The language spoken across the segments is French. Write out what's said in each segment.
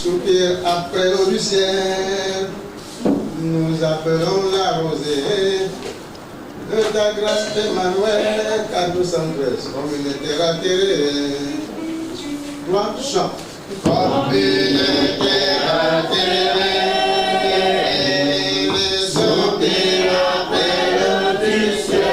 Soupir après l'eau du ciel, nous appelons la rosée de ta grâce, Emmanuel, 413, communauté ratérée. Toi, chante. Communauté ratérée, soupir après l'eau du ciel.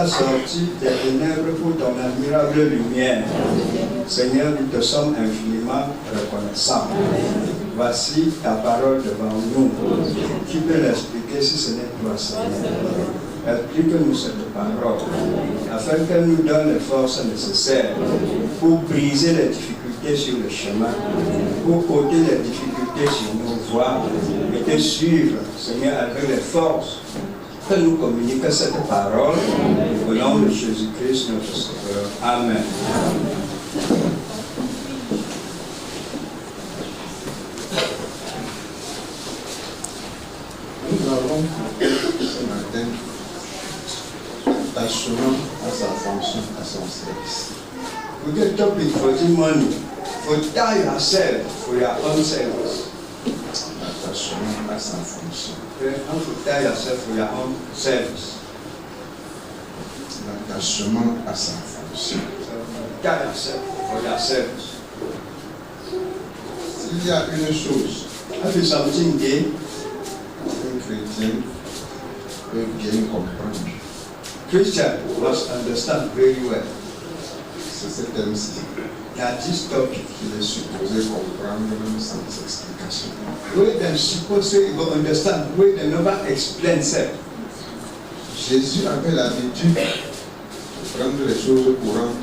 Sorti des ténèbres pour ton admirable lumière. Seigneur, nous te sommes infiniment reconnaissants. Voici ta parole devant nous. Qui peut l'expliquer si ce n'est toi, Seigneur? Explique-nous cette parole, afin qu'elle nous donne les forces nécessaires pour briser les difficultés sur le chemin, pour ôter les difficultés sur nos voies et te suivre, Seigneur, avec les forces que nous communique cette parole au nom de Jésus-Christ notre Sauveur. Amen. Nous avons ce matin attachement à sa fonction, à son service. We get topic for the money, for die yourself, for your own service. Attachement à sa fonction. How to die yourself for your own service. L'attachement à sa fonction. Die yourself for your service. S'il y a une chose If it's something gay, que chrétien peut bien comprendre. Christian must understand very well C'est ce thème-ci that this topic, qu'il est supposé comprendre même sans explication. we can suppose you will understand, we can never explain it. Jésus avait l'habitude de prendre les choses courantes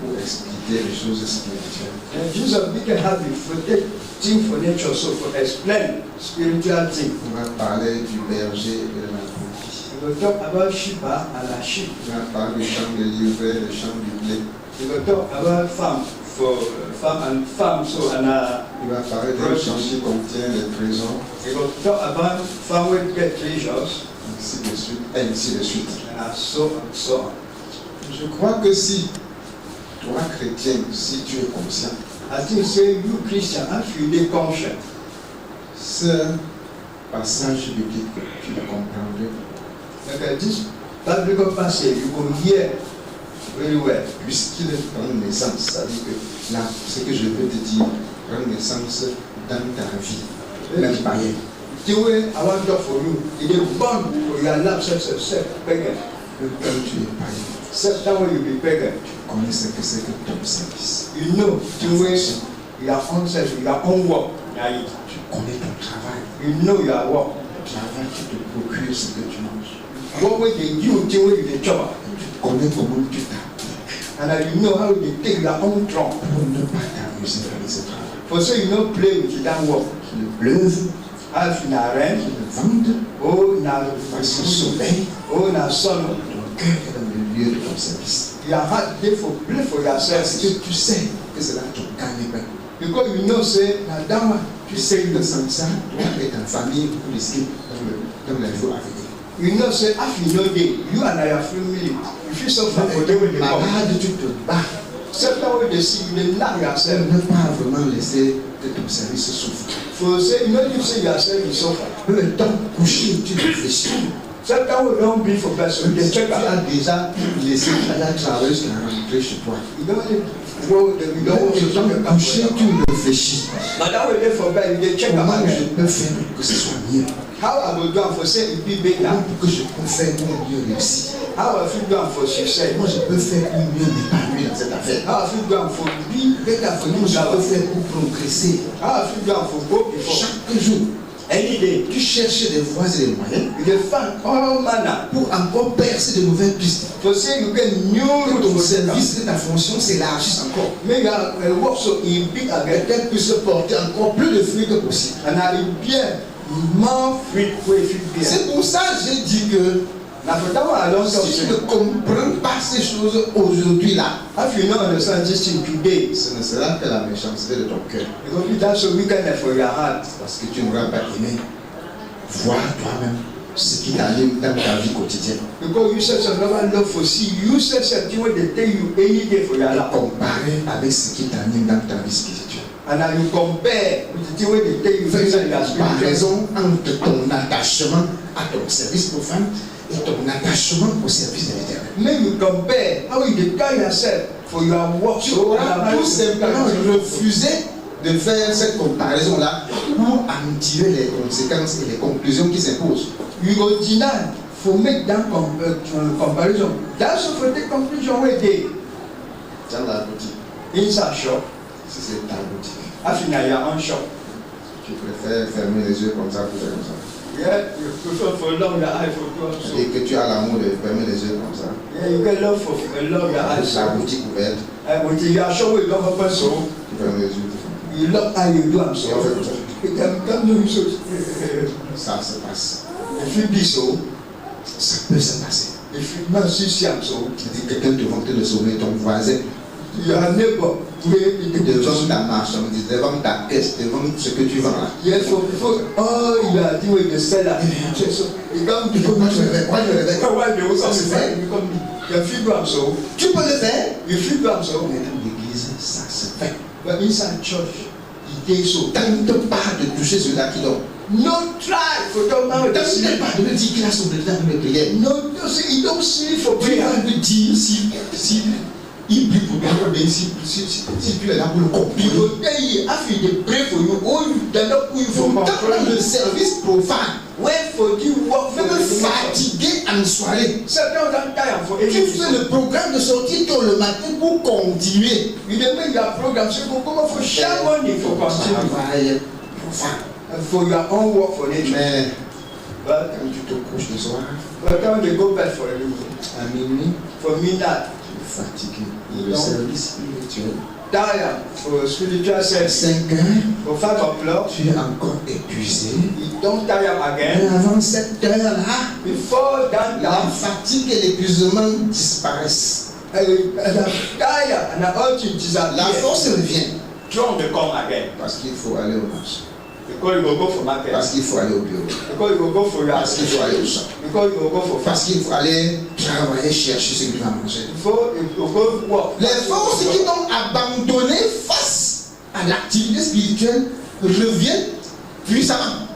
pour expliquer les choses spirituelles. And Jesus didn't have it for take thing for nature, so for explain spiritual thing. On va parler du berger et de la brebis. He will talk about Shiba and the sheep. On va parler du champ de livret, du champ du blé. He will talk about farm for farm, so and Il va parler d'un champ qui contient les trésors, he will talk about farm where you get treasures ainsi de suite, et ainsi de suite. and so on. Je crois que si toi, chrétien, si tu es conscient, I think say you Christian, if you dey conscious, ce passage biblique, tu le comprendrais. okay, this biblical passage you will hear very well. Puisqu'il prend naissance, ça veut dire que là, ce que je veux te dire, prend naissance dans ta vie, même païenne. The way I want to for you, it is born for your life, self, pagan. Quand tu es païen, Self, that way you be pagan. tu connais ce que c'est que ton service. You know the way your own self, your own work, Tu connais ton travail. you know your work. Ton travail qui te procure ce que tu manges. What way they do, the way you chop, Tu connais comment tu t'appliques and you know how they take your own trump. pour ne pas t'amuser avec ce travail. For so you don't play with that work. Qu'il pleuve, If in a rain, qu'il vente, oh na fasse le soleil, oh na sun, ton cœur est dans le lieu de ton service. your heart dey for play for yourself. Parce que tu sais que c'est là ton gagne-pain. Because you know say na that one. Tu sais que sans ça, toi et ta famille, vous risquez dans les jours à venir. You know say if you know dey, you and your family, you fit suffer for the way they come. Malade, tu te bats. Certain way they see you, they knock yourself. Ne pas vraiment laisser que ton service souffre. For say you know you say yourself you suffer. Le temps couché, tu réfléchis. Certain way don't be for person. They Tu check out. as déjà laissé la travailleuse qui est rentrée chez toi. You don't go. You don't Le temps couché, tu réfléchis. But that way they for bed, they check out. Comment je peux faire pour que ce soit mieux? How I go down for say it be better. Comment pour que je peux faire pour mieux réussir? How I feel down for success. Comment je peux faire pour mieux m'épanouir dans cette affaire? How I feel down for be better for Comment you. je peux How faire pour progresser? I feel down for go before. Chaque jour, Any day, tu cherches des voies et des moyens you dey find all manner. pour encore percer de nouvelles pistes. For say you get new Que route ton for service et ta fonction s'élargissent encore. make your work so e big Et again. qu'elle puisse porter encore plus de fruits que possible. And I bien more free way fit be. C'est pour ça que j'ai dit que Na for that one I don talk si tu to ne comprends pas ces choses aujourd'hui là, if you no understand this thing today, ce ne sera que la méchanceté de ton cœur. it go be that so wickedness for your heart. Parce que tu n'auras pas aimé voir toi-même ce qui t'anime dans ta vie quotidienne. Because you self never love for see you self something wey dey tell you any day for your Et life. comparer avec ce qui t'anime dans ta vie spirituelle. And now you compare with the thing wey dey tell you Fais inside une your spiritual. comparaison entre ton attachement à ton service profane et ton attachement au service de l'Éternel. Make you compare how you dey carry yourself for your work. Tu auras tout simplement refusé de faire cette comparaison-là pour en tirer les conséquences et les conclusions qui s'imposent. You go deny for make that comparison. That's for the conclusion wey dey Dans la boutique, inside shop. si c'est ta boutique, After na your own shop. tu préfères fermer les yeux comme ça pour faire comme ça. Yeah, you prefer for long your eye for do so. Et que tu as l'amour de fermer les yeux comme ça. Yeah, you get love for long your eye La so. boutique ouverte, And with your shop wey don open so, tu fermes les yeux. you love how you do am so. Et on fait comme ça. You can do so. Ça se passe. If you be so, Ça peut se passer. if you not see am so, Tu dis quelqu'un te vend le sommet, ton voisin, your neighbor wey be the devant ta marchandise, devant ta caisse, devant ce que tu vends là. yes for all you are doing with the seller. So you come Il faut to pas te réveiller. Moi, je réveille. why they Ça se fait. you come you feel do am so. Tu peux le faire. You feel do am so. Mais dans l'église, ça se fait. But inside church, it dey so. Tente pas de toucher celui-là qui dort. No try for don't know the Tente pas de me dire qu'il a son temps de prière. No, don't say you don't sleep for Tu prayer. vas lui dire si il prie pour toi, mais si tu es là pour le You comprendre. go tell you after they pray for you, oh you stand up with Il faut for dans le service profane. When for you work for Même the fatigué en soirée. certains don't tire for Tu any fais le programme de sortie tôt le matin pour continuer. you dey make your program so you go come for share money for continue Travail profane. for your own work for nature. Mais But quand tu te couches le soir, when they go bed for you, à minuit, for midnight, tu es fatigué. Et le service spirituel, tire for spiritual à service. 5 heures, For 5 o'clock, tu es encore épuisé. you don't tire Et again. avant cette heure-là, Before that la time, fatigue et l'épuisement disparaissent. tire and all to La disappear. force revient John will come again. parce qu'il faut aller au marché, Because you will go for market. parce qu'il faut aller au bureau, Because you will go for your parce qu'il faut aller au champ, Because you will go for parce fast. qu'il faut aller travailler, chercher ce qu'il va manger. Before you will go work. Les forces qui t'ont abandonné face à l'activité spirituelle reviennent puissamment.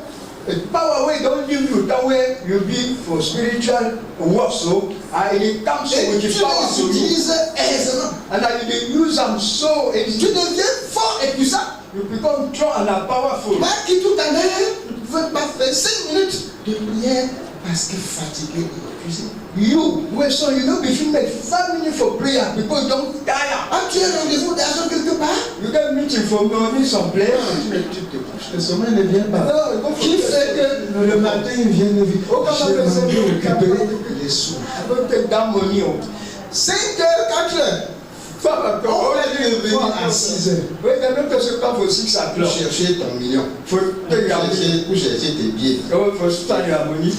The power way don't leave you that way you be for spiritual work so and it comes Et with tu the power les to you utilises aisément. and that you dey use am so Tu easy. deviens fort et puissant. You become strong and powerful. Pas qui tout à l'heure ne pouvait pas faire 5 minutes de prière parce que fatigué et épuisé. You wey so you no be fit make 5 minutes for prayer because you don tire. Ah, tu as un rendez-vous d'argent quelque part? You get meeting for money some place. Tu te couches, le sommeil ne vient pas. No, you go for Qui fait que le matin il vient de vite? Oh, comment J'ai ça mangé, fait? récupéré les sous. I don take that money o. 5 heures, 4 heures. 5 o'clock. On va revenir à 6 heures. Wey dem no person come for 6 Pour o'clock. chercher ton million. For take your money. Pour chercher tes billets. Go for start your money.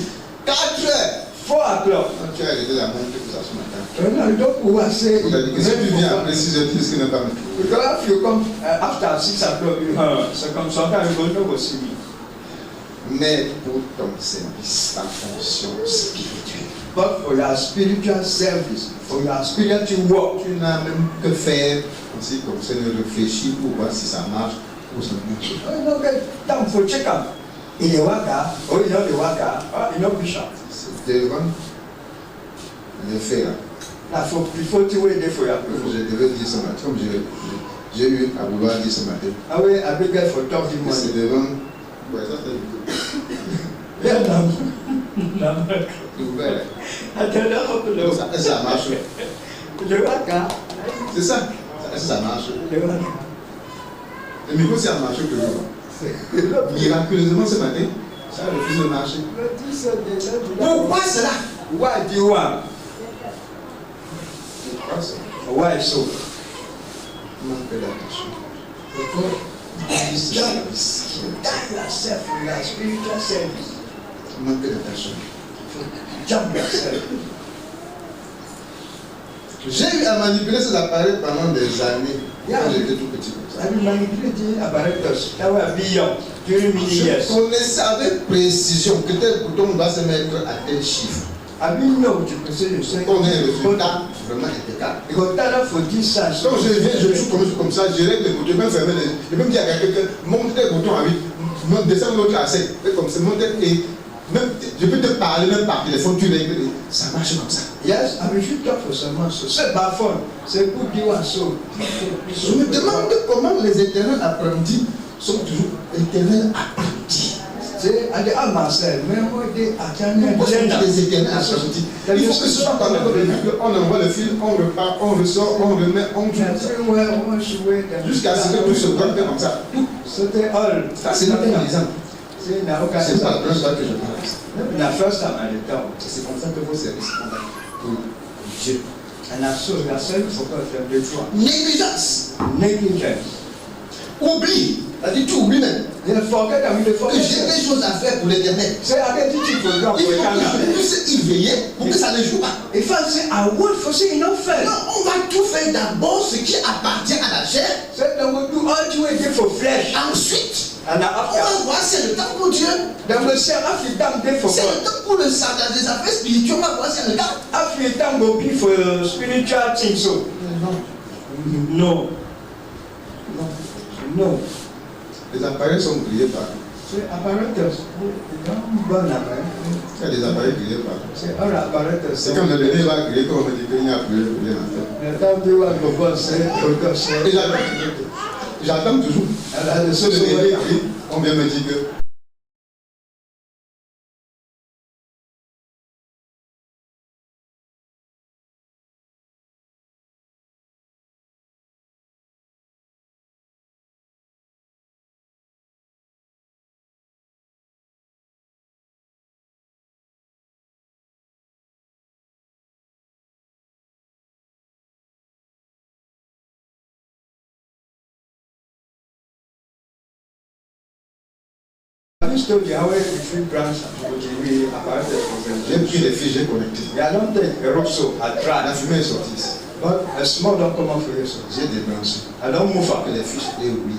4 heures. 4 o'clock. Quand tu as arrêté la montre pour ça ce matin. No, you don't pouvoir say. Vous avez dit que si tu viens après 6 heures, tu risques de ne pas me trouver. Because if you come after 6 o'clock, so come sometimes you go no go see me. Mais pour ton service, ta fonction spirituelle. But for your spiritual service, for your spiritual work, Tu n'as même que faire aussi comme ça, de réfléchir pour voir si ça marche ou ça ne marche pas. you no get time for check am. E dey waka or e no dey waka or e no push am. C'est devant le faire. Na for before thing wey dey for your Comme people. je devais dire ce matin, comme j'ai eu à vouloir dire ce matin. Awe abeg for talk the C'est money. devant. Ouais, ça c'est Yeah, na. ouvert. Atenda Ça marche. le waka. C'est ça. Ça marche. Le waka. Le micro, ça a marché toujours. Miraculeusement ce matin, ça a refusé de marcher. Pourquoi cela? Why do you want? Pourquoi ça? Why so? Manque d'attention. Service. Die yourself in your spiritual service. Manque d'attention. Jump yourself. J'ai eu à manipuler cet appareil pendant des années. Yeah. Quand j'étais tout petit comme ça. I been manipulating apparatus. That was be young during many Je years. connaissais avec précision que tel bouton doit se mettre à tel chiffre. I been know to consider yourself. On a un résultat vraiment impeccable. Because that for this size. Quand je viens, je suis comme ça, je règle les boutons, je peux fermer les. Je peux me dire à quelqu'un, monte tel bouton à 8, descends l'autre à 7. Comme ça, monte et même, je peux te parler même par téléphone, tu règles. Ça marche comme ça. Yes, I should talk for someone. So say by phone. Say good you and so. Je me demande comment les éternels apprentis sont toujours éternels apprentis. Say I dey ask myself, man, what they attend Pourquoi sont les éternels apprentis? Il faut que ce soit pendant le véhicule, on envoie le fil, on repart, on ressort, on remet, on tue. Jusqu'à ce que tout se passe comme ça. C'était all. Ça, c'est notre exemple. C'est na okay. C'est pas la première fois que je parle. Na first time I dey talk. C'est comme ça que vos services sont pour Dieu. And I saw yourself for God from the truth. Négligence. Negligence. Oublie. C'est-à-dire, tu oublies même They forget that we dey que forget. j'ai des choses à faire pour l'éternel. Say I get teaching for God Il for faut Ghana. que je puisse y veiller pour que ça ne joue pas. If I say I want for say you no fair. Non, on va tout faire d'abord ce qui appartient à la chair. Say they will do all the way dey for flesh. Ensuite, And on after va voir si c'est le temps pour Dieu. they will say after them dey for C'est le God. temps pour le sabbat des affaires spirituelles. On va voir si c'est le temps. After them go be for spiritual things so. Non. No. No. Les appareils sont grillés par. Say apparatus. Don't burn appareil. Il y a des appareils grillés par. Say all apparatus. C'est comme le bébé va griller, comme on me dit qu'il n'y a plus rien à faire. The time they want to go say, God say. Et j'attends toujours. And the Ce so bébé grille, on vient me dire que just told you how if you branch we about the J'ai pris les fiches, j'ai connecté. I don't think a rosso a La tried. fumée est sortie ici. But a small don't come up for you. J'ai débranché. I don't move up. Que les fiches aient oublié.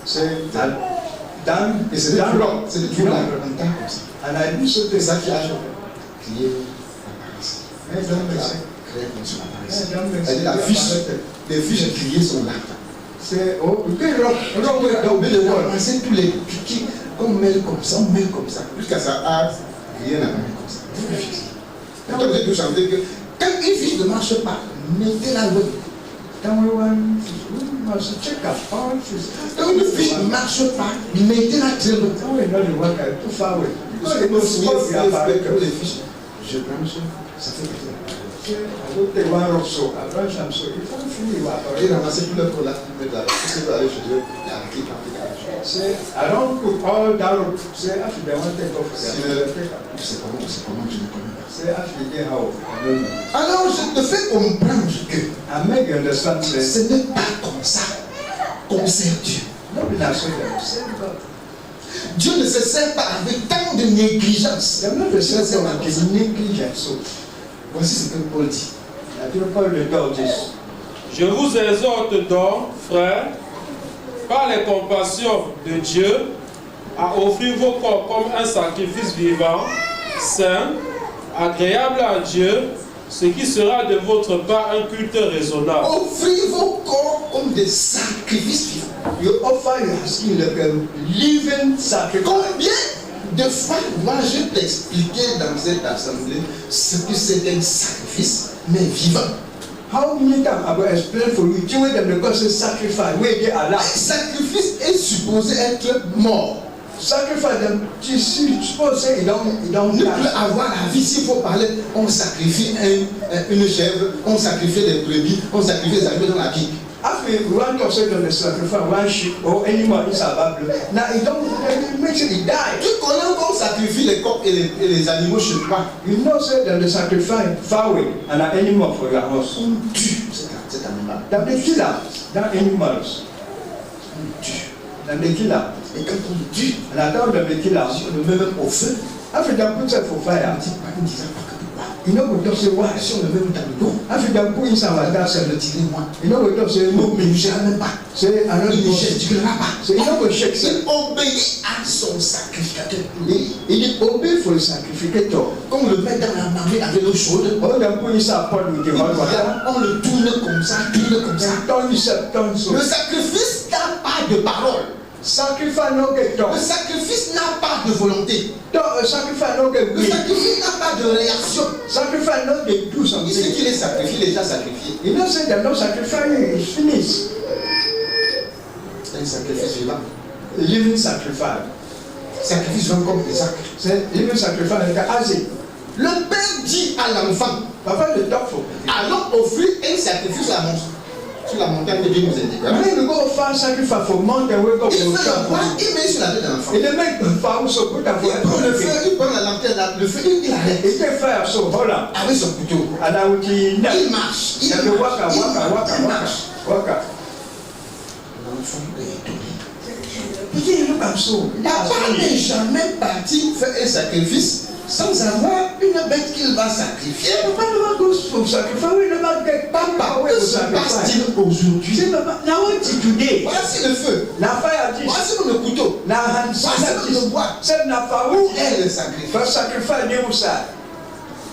Say down Et c'est des down trous là. rock. C'est des trous là. En temps comme ça. And I do so C'est ça this. qui a crié l'apparition. Hey, don't make sense. Créé comme son apparition. Hey, don't make C'est-à-dire la fiche, sense. les fiches criées sont là. Say, oh, okay, rock. Donc, on a oublié de ramasser tous les piquets qu'on mêle comme ça, on mêle comme ça. Jusqu'à ça, rien n'a pas mis comme ça. Donc, vous êtes tous chanter que quand une fiche ne marche pas, mettez-la loin. Then we must check up all this. Quand une fiche ne marche pas, mettez-la très loin. Now we know the work too far away. Parce que nous les fiches, je branche, ça fait quelque chose. I don't take one rock so I branch am so if I'm free you are J'ai ramassé tout le là, mettre là. Si vous allez chez Dieu, il y a un petit say I don't put all that rock. Say after they want to take off C'est comment je ne connais pas. say after they how I don't know. Alors, je te fais comprendre que I make you understand say ce n'est pas comme ça qu'on sert Dieu. no be na so dem say God. Dieu ne se sert pas avec tant de négligence. Dem no dey say say na the negligence so. Voici ce que Paul dit. I don't call the dog this. Je vous exhorte donc, frères, par les compassions de Dieu, à offrir vos corps comme un sacrifice vivant, saint, agréable à Dieu, ce qui sera de votre part un culte raisonnable. Offrez vos corps comme des sacrifices vivants. You offer your skin like a living sacrifice. Combien de fois, moi, je t'expliquais dans cette assemblée ce que c'est un sacrifice, mais vivant. How many times I will explain for you? You them because it's sacrifice. Where they are Un alive. sacrifice est supposé être mort. Sacrifice them. You suppose say you don't Ne die. plus avoir la vie, s'il faut parler, on sacrifie une chèvre, on sacrifie des brebis, on sacrifie des animaux dans la vie. After one person on the sacrifice one sheep or animal is a Bible. Now it don't make sure he die. Tu connais qu'on sacrifie les coqs et les animaux chez toi. You know say that the sacrifice far away and an animal for your house. On tue cet animal. That they kill them, that animals. On tue. Then they kill them. Et quand on tue, And I told them they kill them. si on le met même au feu, After they put it for on fire, ne dit pas, on ne disait pas que pourquoi. you know we don't say why. Si on le met dans l'eau, After they put inside my dad ça said, le tirer moi. you know we don't say no. Mais il ne gère même pas. Say I don't Il ne know. gesticulera pas. Say you know we shake. Say Il obéit à son sacrificateur. he obey for the sacrificator. Quand on le met dans la marmite avec l'eau chaude, All them put inside pot with the hot water. on le tourne comme ça, tourne comme ça. Turn yourself, turn so. Le sacrifice n'a pas de parole. Sacrifice no get Le done. sacrifice n'a pas de volonté. Sacrifice no get Le will. sacrifice n'a pas de réaction. Sacrifice no get do Ici something. qu'il est sacrifié, déjà sacrifié. You don't say that no sacrifice is finished. C'est un sacrifice vivant. Living sacrifice. Sacrifice vivant comme Isaac. Say living sacrifice like Isaac. Le père dit à l'enfant, Papa the talk for. allons offrir un sacrifice sur la montagne de Dieu nous indique. When you go find sacrifice for mountain where God Il will fait le bois, come. il met sur la tête de l'enfant. Il make the fire so put up Il prend le for feu, il prend la lanterne, le feu, il arrête. He take fire so hold on. Avec son couteau. And I will Il marche. Il Then you waka, marche. waka. Waka. L'enfant est étonné. Begin look am so. Papa n'est jamais parti faire un sacrifice sans avoir une bête qu'il va sacrifier. Papa never goes for sacrifice. We never get Papa, away que with se sacrifice. passe-t-il aujourd'hui? Say Papa, now what is today? Voici le feu. Na fire this. Voici le couteau. Na hand Voici le bois. Say na fire Où with est le sacrifice? for sacrifice dey outside.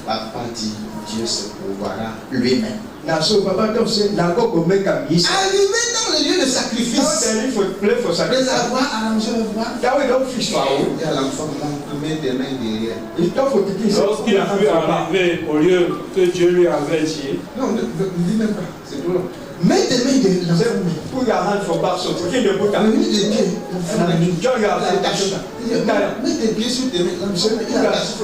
Papa dit, Dieu se pourvoira lui-même. Na so Papa talk say na God go make am easy. Arrivé dans le lieu de Now sacrifice, they for play for les sacrifice. avoir arrangé le bois. That way don't fish for our. Et à l'enfant, on met tes mains derrière. He talk for pikin say Lorsqu'il fut arrivé au lieu que Dieu lui avait dit, Non, ne dis même pas, c'est trop long. Mets tes mains derrière Say l'enfant. put your hand for back so pikin dey put Le am. minute de Dieu, l'enfant And then join your il attache. hand. Mets tes pieds sur tes mains, l'enfant il attache.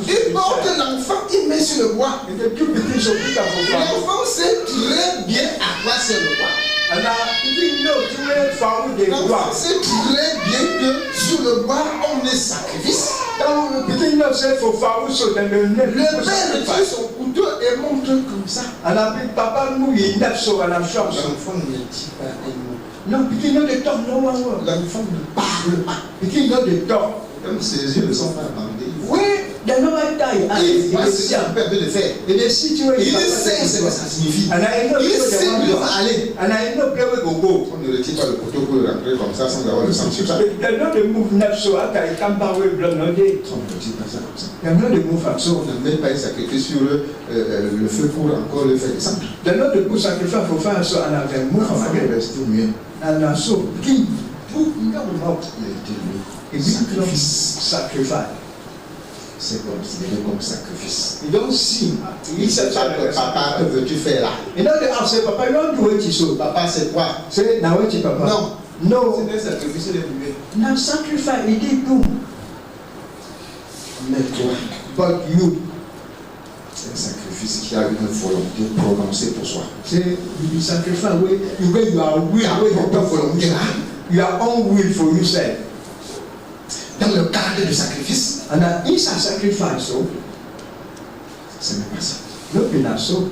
Il Il porte l'enfant, il met sur le bois. the two pikin so put am for back. L'enfant sait très bien à quoi c'est le bois. And now pikin know the way fowl dey L'enfant grow. sait très bien que sur le bois, on met sacrifice. Now pikin know say for fowl so dem dey Le name père retire son couteau et montre comme ça. And I think Papa move his neck so and I'm sure. L'enfant ne dit pas un mot. No pikin no dey talk no one word. L'enfant ne parle pas. Pikin no dey talk. Comme ses yeux ne sont pas bandés. Oui, they know what time. Il voit ce qu'il peut de faire. Et les situations. Il sait ce que ça signifie. And I know Il sait où il va aller. And I know where we go. On ne retire pas le couteau pour rentrer comme ça sans avoir le sang sur ça. They know the move not so after I come back with blood no day. On ne retire pas ça comme ça. They know the move up so. On ne met pas un sacrifice sur le feu pour encore le faire descendre. They know the good sacrifice for fire so and I can move from Il again. est resté muet. And so, king, who come out? Il a été muet. A big sacrifice. C'est considéré comme sacrifice. You don't see. Il ne sait pas que papa, que veux-tu faire là? You know they ask Papa, you don't do what you so. Papa, c'est quoi? Say, now what you Papa? Non. No. C'est un sacrifice de muet. Now sacrifice, it did do. Mais toi, But you, c'est un sacrifice qui a une volonté prononcée pour soi. say, you sacrifice where you are will, where you Ta are volonté là. your own will for yourself. Dans le cadre du sacrifice, And that is a sacrifice, so, ce n'est pas ça. no be na so.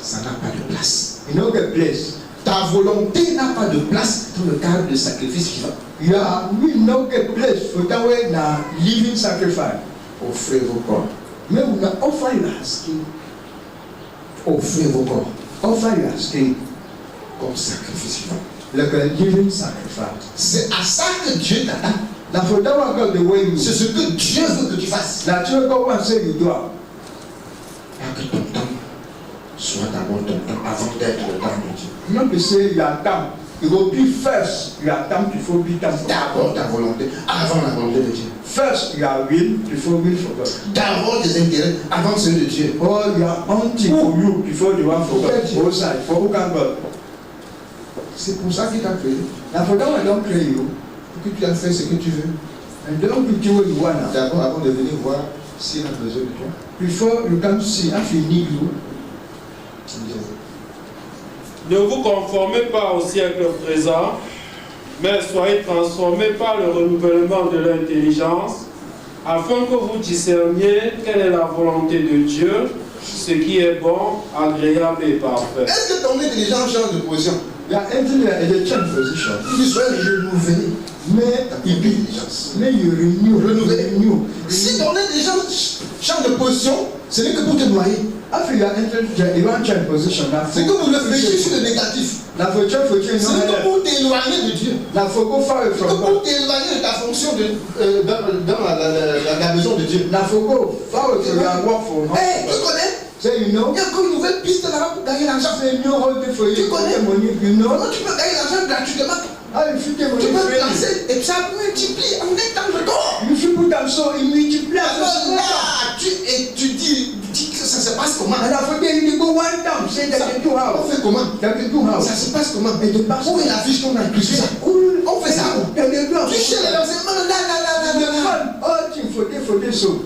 Ça n'a pas de place. You know the place. Ta volonté n'a pas de place dans le cadre du sacrifice vivant. You are we know the place for that way na living sacrifice. Offrez vos corps. May we not offer you as king. Offrez vos corps Offer you as king. comme sacrifice vivant. Like a living sacrifice. C'est à ça que Dieu t'attend. Now for that one God the way you. C'est ce que Dieu veut que tu fasses. Now you go one say you do. Pas que ton temps soit d'abord ton temps avant d'être le temps de Dieu. Not to say you are down. You go be first. You are down before be down. D'abord ta volonté avant la volonté de Dieu. First you are will before will for God. D'abord tes intérêts avant ceux de Dieu. Or you are hunting for you before the one for God. Both side for who can God. C'est pour ça qu'il t'a créé. Now for that one don't pray you. Pour que tu as fait ce que tu veux. And don't be doing what you want now. D'abord avant de venir voir s'il a besoin de toi. Before you come see if he need you. Ne vous conformez pas au siècle présent, mais soyez transformés par le renouvellement de l'intelligence, afin que vous discerniez quelle est la volonté de Dieu, ce qui est bon, agréable et parfait. Est-ce que ton intelligence change de position? You are entering a change position. Il dit sois renouvelé. Mais Intelligence. you renew. Si ton intelligence change de position, ce n'est que pour te noyer. After you are entering you want change position now. C'est que vous réfléchissez sur le négatif. Now for change C'est que pour t'éloigner de Dieu. Now for go far away C'est que from pour God. t'éloigner de ta fonction dans la maison de Dieu. Now for go far away from your work for Hey, tu connais? Say you know. Il y a encore une nouvelle piste là-bas pour gagner l'argent. Say you know how to for you. Tu connais? Money you know. Comment tu peux gagner l'argent gratuitement? How you fit them Tu peux money. placer et ça multiplie en un temps de temps. You should put them so in multiply. Alors là, tu étudies, tu dis que ça se passe comment? And after that you go one down. Say that you do On how. fait comment? That you do how. Ça se passe comment? Et de passe. Où est la fiche qu'on a écrit sur ça? On fait ça. Tu cherches les renseignements là. All things for this so.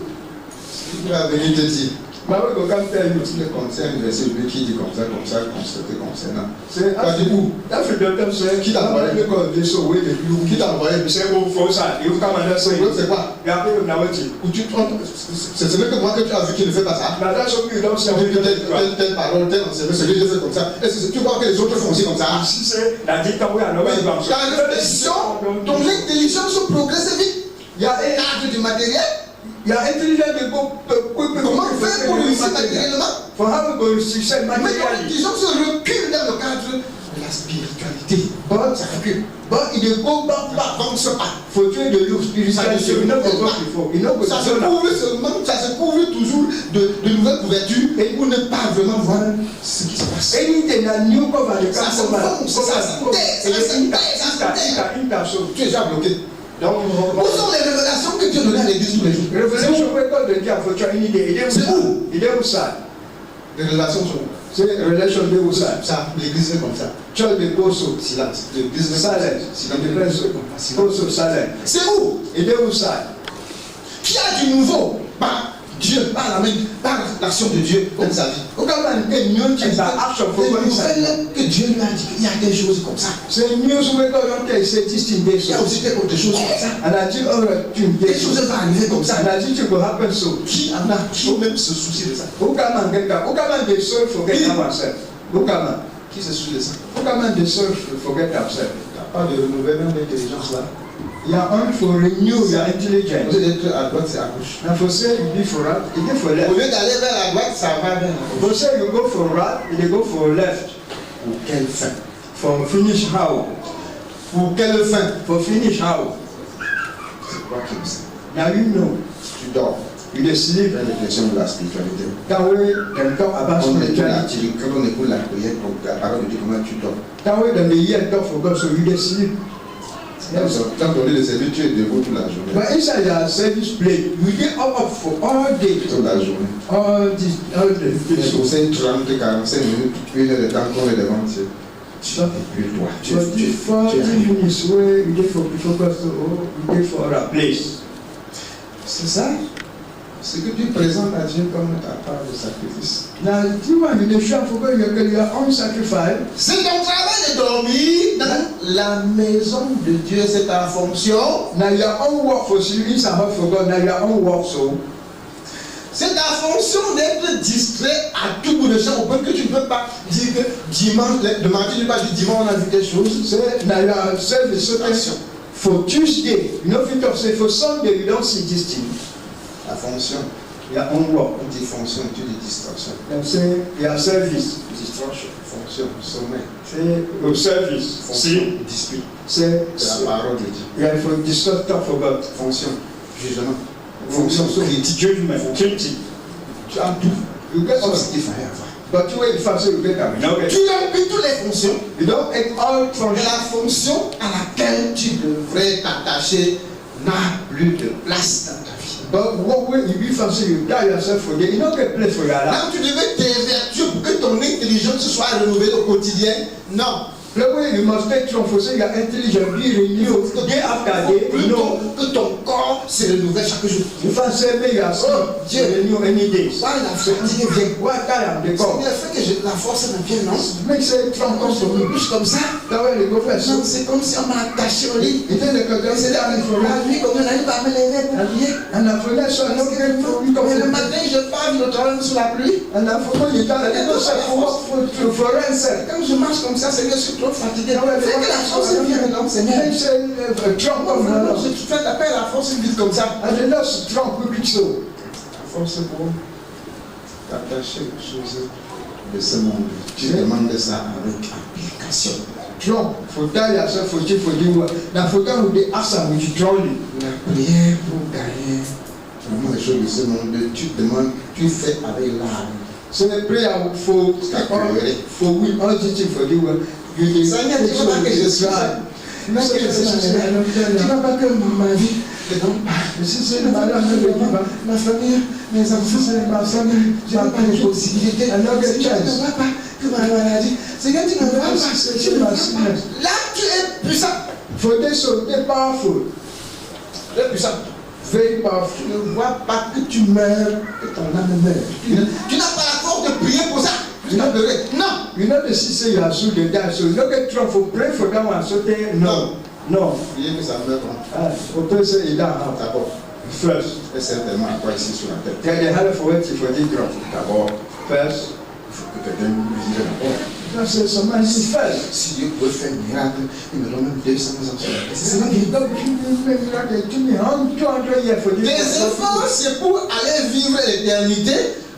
Il va venir te dire. But we go come tell you. Le concerne, verset 2 qui dit comme ça, constaté concernant. Say Pas du coup. after the time say Qui t'a envoyé? because they so way the you Qui t'a envoyé? say go for side. You come and say L'autre c'est quoi? you are going now what you. Où tu te trompes? C'est vrai que moi que tu as vu qu'il ne fait pas ça. Now that's what you don't say. Telle parole, telle enseignement, c'est que je fais comme ça. Est-ce que tu vois que les autres font aussi comme ça? She say that you come we are not Oui. going Ta réflexion, ton intelligence progresse vite. Il y a Cadre du matériel. intelligent de go Comment faire pour réussir matériellement? for how we go success Mais ton materially. intelligence recule dans le cadre de la spiritualité. But Ça recule. il go back Avance pas. for you the look spirituality. You know go before. You know go Ça se couvre seulement, ça se couvre toujours de nouvelles couvertures et pour ne pas vraiment voir ce qui se passe. anything that new cover the Ça se forme, ça se Tu es déjà bloqué. Donc, Où sont les révélations que Dieu donne à l'église tous les jours? Revelation record de Dieu for trying C'est où? Il est où ça? Les révélations sont où? C'est relation de où ça? Ça, l'église fait comme ça. Church de Goso. Silence. L'église fait Silence. silence. Silence. Goso silence. C'est où? Il est où ça? Qui a du nouveau par Dieu, par la main, par l'action de Dieu dans sa vie? Au cas où il y a une action Les nouvelles que Dieu lui a dit qu'il y a des choses comme ça. c'est news record on tell say this thing Il y a aussi des choses comme ça. and I think Des choses vont arriver comme ça. and I think it will happen so. Qui en a qui même se soucie de ça? Who come and get that? Who come and they serve forget ourselves? Who come and Qui se soucie de ça? who come and they serve forget ourselves? Il n'y a pas de renouvellement d'intelligence là. Il y a un for renew your intelligence. Au lieu d'être à droite, c'est à gauche. Now for say you be for right, you go for Au left. lieu d'aller vers la droite, ça va vers la For gauche. say you go for right, you go for left. Pour quelle fin? For finish how? Pour quelle fin? For finish how? C'est quoi qui me sert? Now you know. Tu dors. You dey sleep. La réflexion de la spiritualité. That way can talk about spirituality. Quand on écoute la prière, la parole de Dieu, comment tu dors? That way then the year talk for God, so you dey sleep. Yes. Quand on est le service, tu es debout toute la journée. But inside your service place, you dey up for all day. Toute la journée. All the Tu conseilles 30, 45 minutes, 1 heure de temps qu'on est devant Dieu. Tu But plus toi. Tu but the 40 minutes where you dey for focus, you dey for a place. C'est ça. Ce que tu présentes à Dieu comme ta part de sacrifice. Now, you want to show for God your own sacrifice. C'est ton travail de dormir dans la maison de Dieu, c'est ta fonction. Now your own work for you is a for God. Now your own work so. C'est ta fonction d'être distrait à tout bout de champ au point que tu ne peux pas dire que dimanche, le mardi, tu ne peux pas dire dimanche, on a vu quelque chose. Say, now your service Attention. for Tuesday. You know, if you say for Sunday, you don't see this thing. La fonction. Your own work. On dit fonction, tu dis distraction. Them say your service. Distraction, fonction, sommeil. Say your service. Fonction, dispute. Say C'est la parole de Dieu. yeah, for discuss talk for God. Fonction, jugement. Fonction, critique. Judgment, critique. Tu as tout. You get Tout all. ce qu'il fallait avoir. But you wait first, you get that. No, Tu remplis toutes les fonctions. you don't take all Mais functions. la fonction à laquelle tu devrais t'attacher n'a plus de place dans ta vie. But what way you be fancy, you die yourself for there. You don't get place for your life. Là où tu devais t'évertuer pour que ton intelligence soit renouvelée au quotidien, non. The way you must take from for say your intelligence be renewed day after day. You know, Que ton corps se renouvelle chaque jour. you fancy say may your soul Dieu. renew any day. Voilà, la fatigue vient. What time they C'est come? bien fait que la force me vienne, non? Make say from Quand comes je from me me. bouge comme ça, That way they go first. non, c'est comme si on m'a attaché au lit. It then they can Et just c'est sit là down for la nuit, comme on n'arrive pas à me lever pour prier. and after that, so I don't get for you come Et le from matin, je pars le travail sous la pluie. and I forgot you tell them to say for answer. Quand je marche comme ça, c'est que je suis trop fatigué. Fais que la force vienne, non, Seigneur. They say Trump Non, come non, non, now. tu fais appel à la force vite comme ça. And the nurse Trump quick so. La force pour t'attacher aux choses de ce monde. Tu demandes ça avec application. Trump for die yourself for chief for the world. Now for them they ask them with trolley. La prière pour gagner vraiment les choses de ce monde, tu demandes, tu fais avec l'âme. So the prayer for we all teaching for the world. You Seigneur, tu ne veux pas que je sois. Tu ne veux pas que ma vie ne donne pas. Ma famille, mes enfants, ma famille, je n'ai pas de possibilités. Seigneur, tu ne vois pas que ma maladie. Seigneur, tu ne vois pas. Là, tu es puissant. For this so they powerful, Tu es puissant. very powerful. Tu ne vois pas que tu meurs, que ton âme meurt. Tu n'as pas la force de prier pour ça. Tu n'as pleuré. Non. You know the sister you are so they die. So you don't get Trump for pray for that one. So they no. Priez que ça meurt. For person you don't have D'abord, first. et certainement à quoi ici sur la terre. Then they have for what for the Trump. D'abord, First. il faut que quelqu'un nous dise d'abord. That's somebody is first. Si Dieu peut faire un miracle, il me donne même 200 ans sur la terre. C'est ça. Les efforts, c'est pour aller vivre l'éternité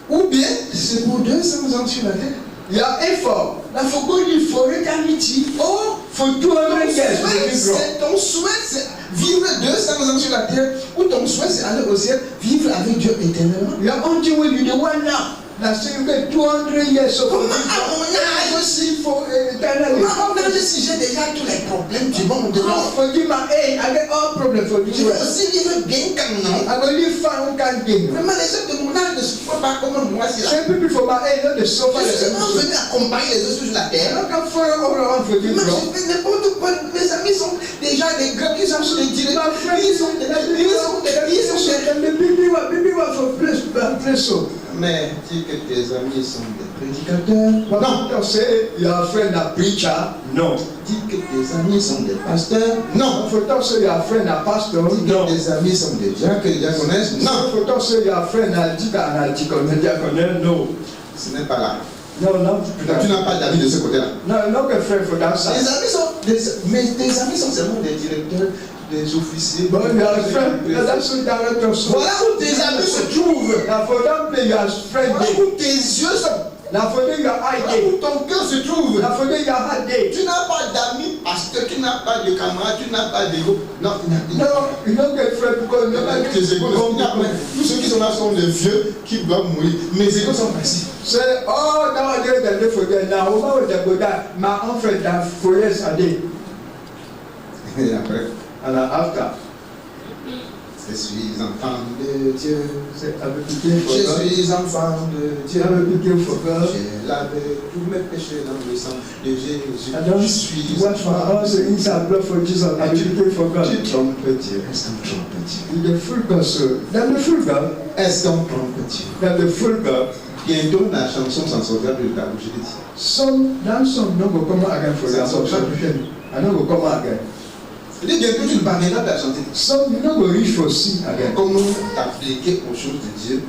ou bien c'est pour 200 ans sur la terre. Your effort. La faut il faut l'éternité. Oh, For 200 years. ton souhait, c'est vivre 200 ans sur la terre ou ton souhait, c'est aller au ciel, vivre avec Dieu éternellement. Your only will be the one now. That's say you get 200 years of Comment à mon âge aussi, for eternally. à mon âge si j'ai déjà tous les problèmes du monde, Forgive my age. I get all problems for je this vais world. aussi vivre bien comme non. I will live far who can't gain. Vraiment, les gens de mon âge ne souffrent pas comme moi. Si là. Some people from my age not the suffer Je suis the seulement same. venu accompagner les autres sur la I terre. don't come for all around for this Moi, world. je fais n'importe quoi. Mes amis sont déjà des grands, ils sont des directeurs, ils sont des And the baby was for place so. Mais dis que tes amis sont des prédicateurs. But Non. don't say your friend a preacher. No. Dis que tes amis sont des pasteurs. Non. For don't say your friend a pastor. Dis que No. tes amis sont des diacres et diaconesses. Non. For don't say your friend a deacon and a diaconess. No. Ce n'est pas là. No. Tu n'as pas d'amis de ce côté-là. No, not a friend for that Tes side. amis sont seulement des directeurs, des officiers. But you are a friend. That's the director. Voilà où tes amis se trouvent. Now for them, you are friend. Voilà où tes yeux sont. Now for them, you are eye Voilà day. où ton cœur se trouve. Now for them, you are heart day. Tu n'as pas d'amis parce que tu n'as pas de camarades, tu n'as pas d'ego. Non, No, you don't get friend because you don't tes égos ne sont pas. Tous ceux qui sont là sont des vieux qui doivent mourir. Mes égos sont passés. Say, oh, nowadays they forget. Now, over the Buddha, my own friend that for years a day. Et après, And after, je suis enfant de Dieu. say, I've been looking for Je God. suis enfant de Dieu. I've been looking for God. J'ai lavé tous mes péchés dans le sang de Jésus. I don't Je suis wash my hands inside blood for Jesus. I've been looking for God. Tu trompes Dieu. Est-ce qu'on trompe Dieu? In the full gospel, then the full God, Est-ce qu'on trompe Dieu? then the full God. Bientôt la chanson s'en sortira de ta bouche. Je l'ai dit. Some no go come again for your subscription. I no go come again. Je dis bientôt tu ne parviendras pas à chanter. Some you no go reach for sing again. Comment t'appliquer aux choses de Dieu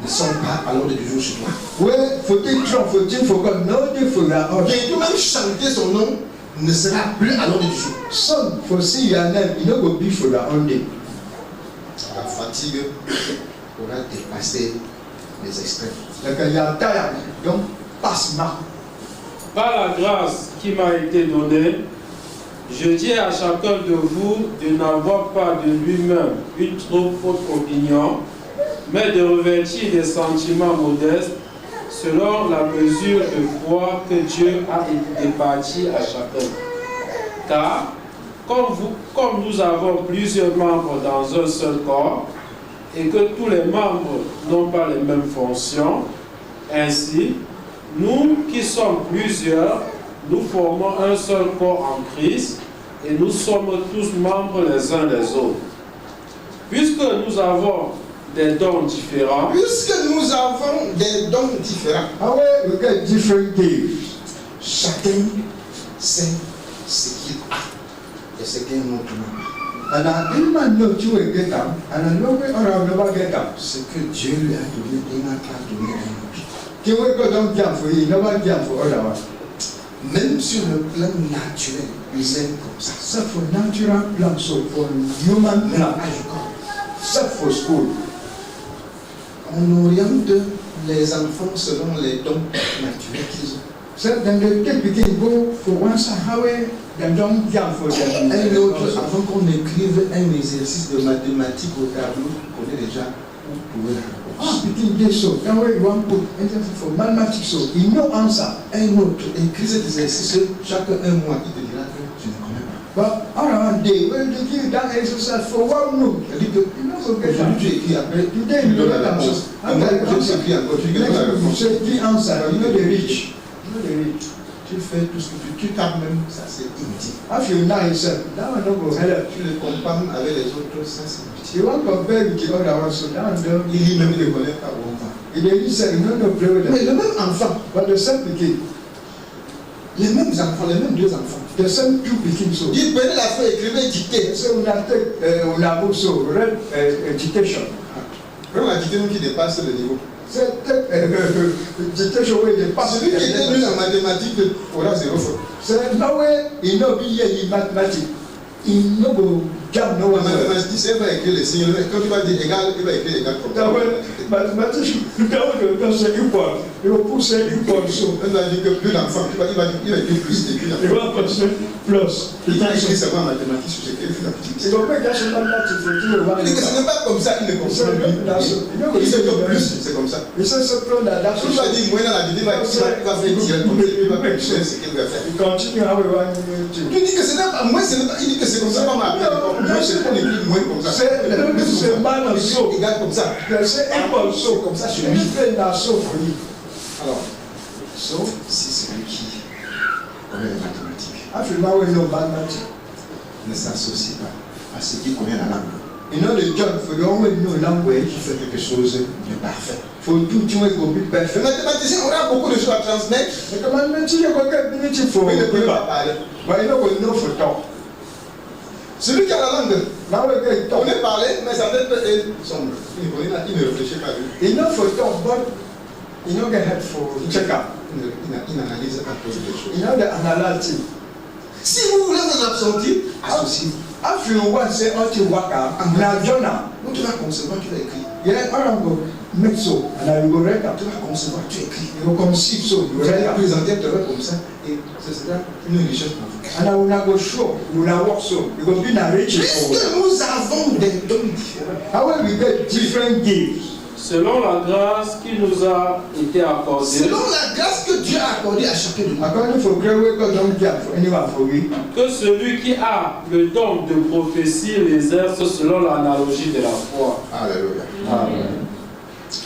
ne sont pas à l'ordre du jour chez toi. Where for take trump for thing for God, no day for your order. Bientôt même chanter son nom ne sera plus à l'ordre du jour. Some for see your name, you no go be for your own day. La fatigue aura dépassé les extrêmes. Like you are tired, don't pass now. Par la grâce qui m'a été donnée, je dis à chacun de vous de n'avoir pas de lui-même une trop haute opinion, mais de revêtir des sentiments modestes selon la mesure de foi que Dieu a départie à chacun. Car, comme nous avons plusieurs membres dans un seul corps, et que tous les membres n'ont pas les mêmes fonctions, ainsi, nous qui sommes plusieurs, nous formons un seul corps en Christ et nous sommes tous membres les uns des autres. Puisque nous avons des dons différents, How we get different gifts. chacun sait ce qu'il a et ce qu'un autre n'a. And I man know you will get them, and I know we or never get them. Ce que Dieu lui a donné, il n'a pas donné à un autre. Can we go down jump for you, never jump for other one. Même sur le plan naturel, ils aiment comme ça. Except for natural plan, so for human Même plan, à l'école. except for school. On oriente les enfants selon les dons naturels qu'ils ont. So then they take begin go for one side, how we then don't jump for them. Un autre, avant qu'on écrive un exercice de mathématiques au tableau, tu connais déjà où trouver la réponse. Begin this so, then we want put anything for mathematics so, he no answer. Un autre, écris cet exercice chaque un mois, il te dira que tu ne connais pas. But around day, when they give that exercise for 1 month, C'est-à-dire que you know so get aujourd'hui that. tu écris, après tu Today you donnes know la that réponse. answer. Après tu écris encore, tu donnes la Next week you réponse. say the answer, you know the reach. You know the reach. Tu fais tout ce que tu tapes même, ça c'est inutile. After you know yourself, that one no go help. Tu le compares avec les autres, ça c'est inutile. You want to compare with the other one, so that one don't. Il lit même, il ne connaît pas où on va. If they say you know no play with Mais them, le même enfant, but the same pikin, les mêmes enfants, les mêmes deux enfants. the same two pikin so. Il prenait la feuille, écrivait, dictait. So una take una book so read dictation. Vraiment la dictée qui dépasse le niveau. Say take dictation wey dey pass. Celui qui était nul en mathématiques aura 0 faute. Say no way he no be here in mathematics, he no go jam no Le one well. mathématicien va écrire les signes. Quand il va dire égal, il va écrire égal comme That way mathematician that way don't say equal, he go put say equal so. On va dire que plus d'enfants, il va écrire plus, il écrit He l'enfant. go put say plus. Il a écrit seulement en mathématiques sur ce qu'il fait la petite. He go make that say mathematics for you one. Il dit que ce n'est pas comme ça, il ne comprend plus. Il sait que plus, c'est comme ça. He say simple that that's Si tu vas dire moins dans la vidéo, il va faire direct comme ça, il va faire ce qu'il va faire. he continue how we want Tu to. dis que ce n'est pas moins, ce n'est pas, il dit que c'est comme ça, pas ma appelé. Moi, c'est qu'on écrit moins comme ça. C'est man of soul. Égal comme ça. C'est equal soul. Comme ça, chez lui. Anything that soul for you. Alors, sauf si celui qui connaît les mathématiques After now we know mathematics. ne s'associe pas à ce qui connaît la langue. You know the job for the one who know language. Qui fait quelque chose de parfait. For two things go be Le perfect. mathématicien aura beaucoup de choses à transmettre, The commandment you go get ability for mais il ne peut pas paper, parler. but you know we know for talk. Celui qui a la langue, Now we get on talk. est parlé, mais sa tête est sombre. Il ne réfléchit pas. You know for talk, but you know get head for check up. Il n'analyse pas trop les choses. You know the analytic. Si vous voulez vous absentir, associez-vous. After one say, "Oh, you work out." Now, Jonah, Où tu vas concevoir, tu vas écrire. yeah, I go make so, and I will write up. Tu vas concevoir, tu écris. You will conceive so, you Tu write vas up. présenter un terrain comme ça et ce sera une richesse pour vous. And I will not go show, you will not work so, because we not rich for Puisque nous avons des dons différents. How we get different gifts? Selon la grâce qui nous a été accordée, Selon la grâce que Dieu a accordée à chacun de nous. According for great way, God don't care for anyone for we. que celui qui a le don de prophétie l'exerce selon l'analogie de la foi. Alléluia. Amen.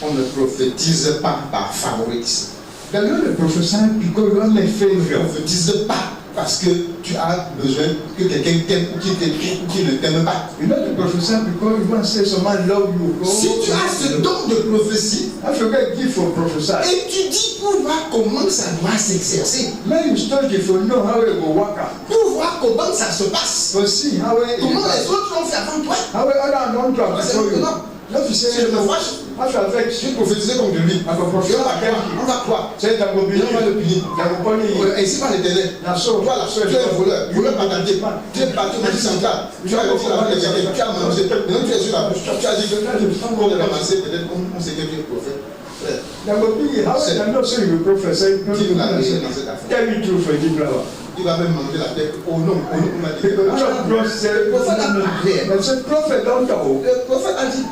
On ne prophétise pas par favoritisme. The Lord prophesied because you are my On ne favorite. prophétise pas parce que tu as besoin que quelqu'un t'aime ou qui t'aime ou qui ne t'aime pas. You know the prophesy because you want to say someone love you. Si tu as ce don de prophétie I forget gift for prophesy. et tu dis pour voir comment ça doit s'exercer, When you study for know how it will work out. pour voir comment ça se passe, For see how it comment les autres l'ont fait avant toi. how it other don't drop Parce before que you. non, Not to si say je me fâche, after affect je vais prophétiser contre lui. I go Et on va prophesy croire, against on va croire. Say that will be Et on va le punir. that will punish you. Ainsi par l'Éternel. Now so Toi là, tu es un voleur, voleur patenté. Tu es parti au Mali central. Tu as réussi à faire quelqu'un, tu as mangé. Maintenant tu es sur la bouche. Tu as dit que on va ramasser, peut-être on sait que tu es prophète. Frère, That will be how I not say you will prophesy. dis-nous la vérité dans cette affaire. Tell me true for the brother. Il va même manger la tête. Oh non, on m'a dit. Because prophet said, Le prophète a parlé. but say prophet don't talk. Le prophète a dit.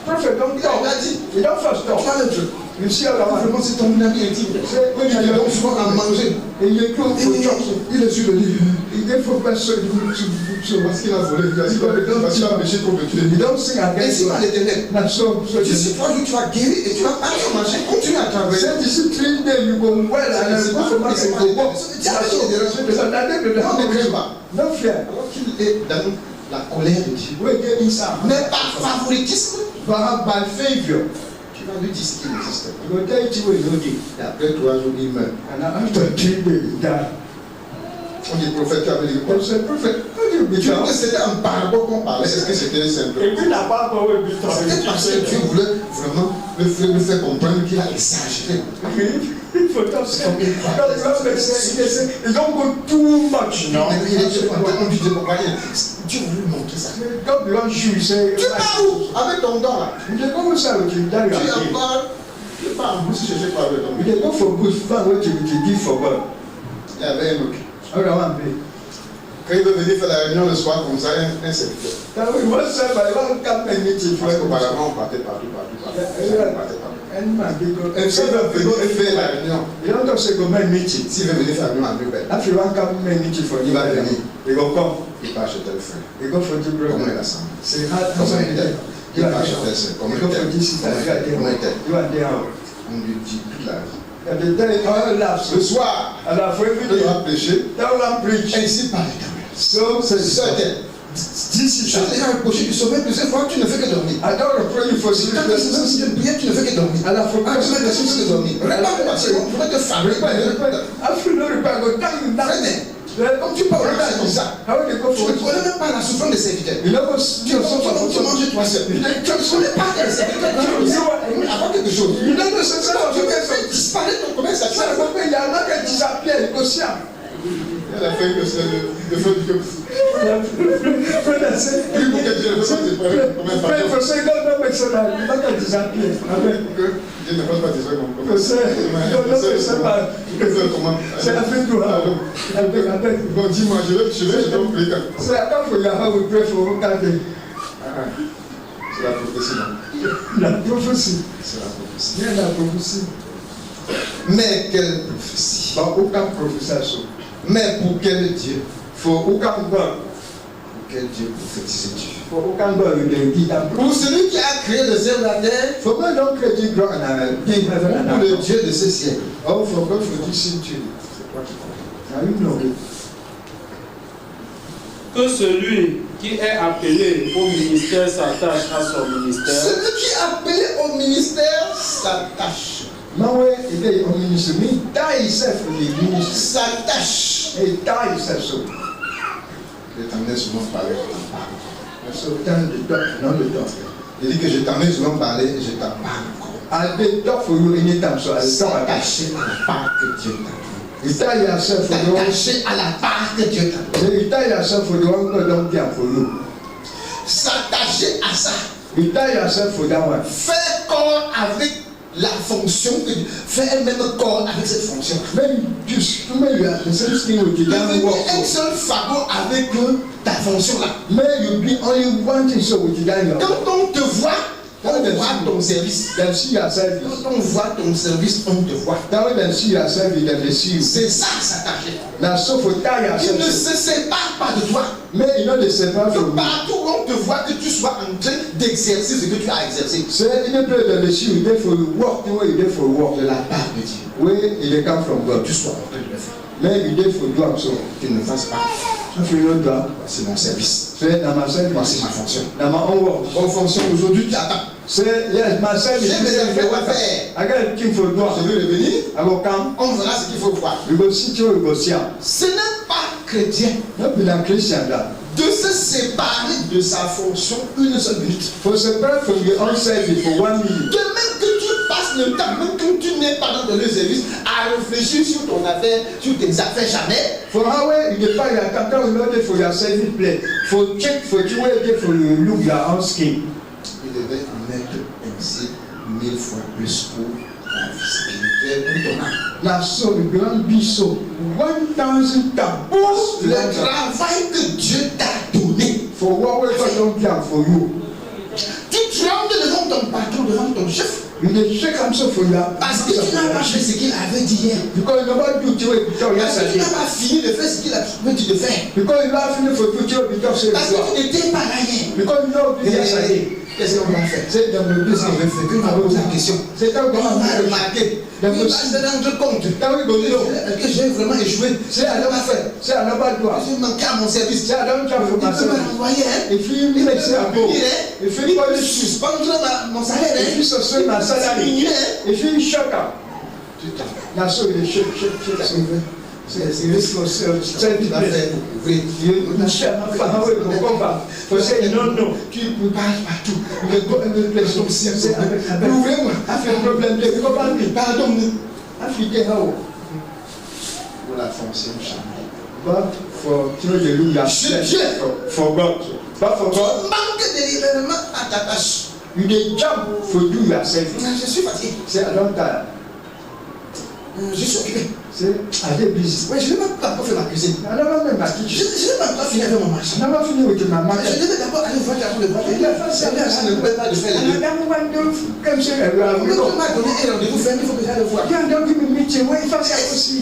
Prophet don't Il talk. a dit. He don't first Tu talk. vas le truc. You see how that Vraiment, c'est ton ami intime. When Il te donne souvent à manger. and you go for church, Il est sur le lit. he get for person so Parce qu'il a volé. Il a dit parce qu'il a péché contre Dieu. he don't sing against Ainsi par you. l'Éternel. Now so D'ici 3 jours, tu vas guérir et tu vas partir manger. Continue à travailler. say this is 3 days you go well and then go for market go work. Non, ne crains pas. No fear. Alors qu'il est dans la colère de Dieu. We get inside. Mais par favoritisme, But by favor, tu vas lui dire ce qui n'existe pas. he will tell you what you do. Et après 3 jours, il meurt. And after 3 days, he die. On dit prophète, tu avais dit quoi? They say, prophet, how do you Mais tu vois become? que c'était un parabole qu'on parlait. Est-ce que c'était simple? If we not about what we be C'était parce que Dieu voulait vraiment le faire comprendre qu'il a exagéré. For that say, it don't go too much, no. Mais il est en Dieu, Dieu voulait lui montrer ça. God belongs you, you say. Tu pars où? Avec ton don là. You dey go inside with your daddy Tu again. pars en bouche chercher par le don. You dey go for good, find what you give for God. Il y avait un autre. How do I want to be? Quand il veut venir faire la réunion le soir comme ça, un serviteur. Now we want to say, I want to come and meet you for Parce qu'auparavant, on partait partout. On partait partout. And man, because Et s'il veut venir faire la réunion, you don't just say go make meeting. s'il veut venir faire la réunion à Nouvelle, After you want to come make meeting for il va venir. you go come. Il part chez tel frère. You go for the Comment brother. il a ça? Say, how Comment il you est? Il part chez tel frère. Comment go for il this sister. est? Comment il est? You are there. On lui dit toute la vie. And the day all laughs. Le soir, And for every il day, va prêcher. that one preach. Ainsi par l'Éternel. So says Certains. this is Je t'ai reproché du sommeil plusieurs fois, tu ne fais que dormir. I don't pray you for Si tu as des sensations de prière, tu ne fais que dormir. Allah for Ah, tu n'as des sensations de dormir. Réparle parce qu'on pourrait te fabriquer. After no reply, go down you down. Comme tu parles comme ça, How they go tu for ne connais même pas la souffrance des serviteurs. You know, Tu manges toi seul. Tu ne connais pas les serviteurs. Tu veux avoir quelque chose. you don't know some Tu veux faire disparaître ton commerce à so you are not going to disappear. Go see am. Elle a fait le feu du cœur. Brother say, Plus pour que Dieu ne fasse pas disparaître ton commerce. pray for say God don't make sure that you not going to disappear. Amen. Dieu ne fasse pas disparaître mon For commerce. say, God don't make sure that Comment? say I feel to have. I beg. Bon, dis-moi, je vais donc prier. Say I come for your house, we pray for one kind of C'est la prophétie, non? la prophecy. C'est la prophétie. Yeah, la prophecy. Mais quelle prophétie? But who can prophesy so? Mais pour quel Dieu? For who can God? Pour quel Dieu prophétise-tu? For who can God you can give that? Pour celui qui a créé le ciel et la terre, For God don't create you ground and give heaven and pour le earth. Dieu de ce siècle. Oh, for God for this century. C'est toi qui connais. Now you know it. Que celui qui est appelé au ministère s'attache à son ministère. Celui qui est appelé au ministère s'attache. Now where it is on ministry, me die himself in the ministry. S'attache. He die himself so. Je t'emmène souvent parler, je t'en parle. So tell the doctor, not the doctor. Il dit que je t'emmène souvent parler et je t'en parle encore. I dey talk for you anytime, so I dey talk about S'attacher à la part que Dieu t'a donnée. T'attacher à la part que Dieu t'a donnée. S'attacher à ça. Faire corps avec la fonction que Dieu. Faire même corps avec cette fonction. Devenir un seul fagot avec ta fonction là. Quand on te voit, on voit ton service. Quand on voit ton service, on te voit. C'est ça, s'attacher. Il ne se sépare pas de toi. Que partout où on te voit, que tu sois en train d'exercer ce que tu as exercé. De la part de Dieu. Tu sois en train de le faire. Tu ne fasses pas. C'est mon service. Voici ma fonction. Bonne fonction aujourd'hui, tu attends. J'ai mes affaires à faire. Je veux revenir. On verra ce qu'il faut voir. Ce n'est pas chrétien de se séparer de sa fonction une seule minute. De même que tu passes le temps, même quand tu n'es pas dans le service, à réfléchir sur ton affaire, sur tes affaires jamais. Il devait en mettre ainsi 1000 fois plus pour la visibilité pour ton âme. Le travail que Dieu t'a donné. Tu trembles devant ton patron, devant ton chef. Parce que tu n'as pas fait ce qu'il avait dit hier. Parce que tu n'as pas fini de faire ce qu'il a dit de faire. Parce que tu n'étais pas là hier. Qu'est-ce qu'on va faire? C'est dans le deuxième verset que nous avons posé la question. On va remarquer. Il va se rendre compte que j'ai vraiment échoué. C'est à l'homme à faire. J'ai manqué à mon service. Il peut m'envoyer. Il peut suspendre mon salaire. Il peut diminuer. C'est tu vas faire ouvrir. Tu peux pas partout. Ouvrez-moi. Pardonne-nous. Pour la fonction charnelle. Manque délibérément à ta tâche. Je suis fatigué. Je suis occupé. Oui, je n'ai même pas fait ma cuisine. Je n'ai même pas fini avec mon marché. Je devais d'abord aller voir le voiture. Ça ne peut pas de faire les deux. On m'a donné un rendez-vous fermé, il faut que j'aille le voir.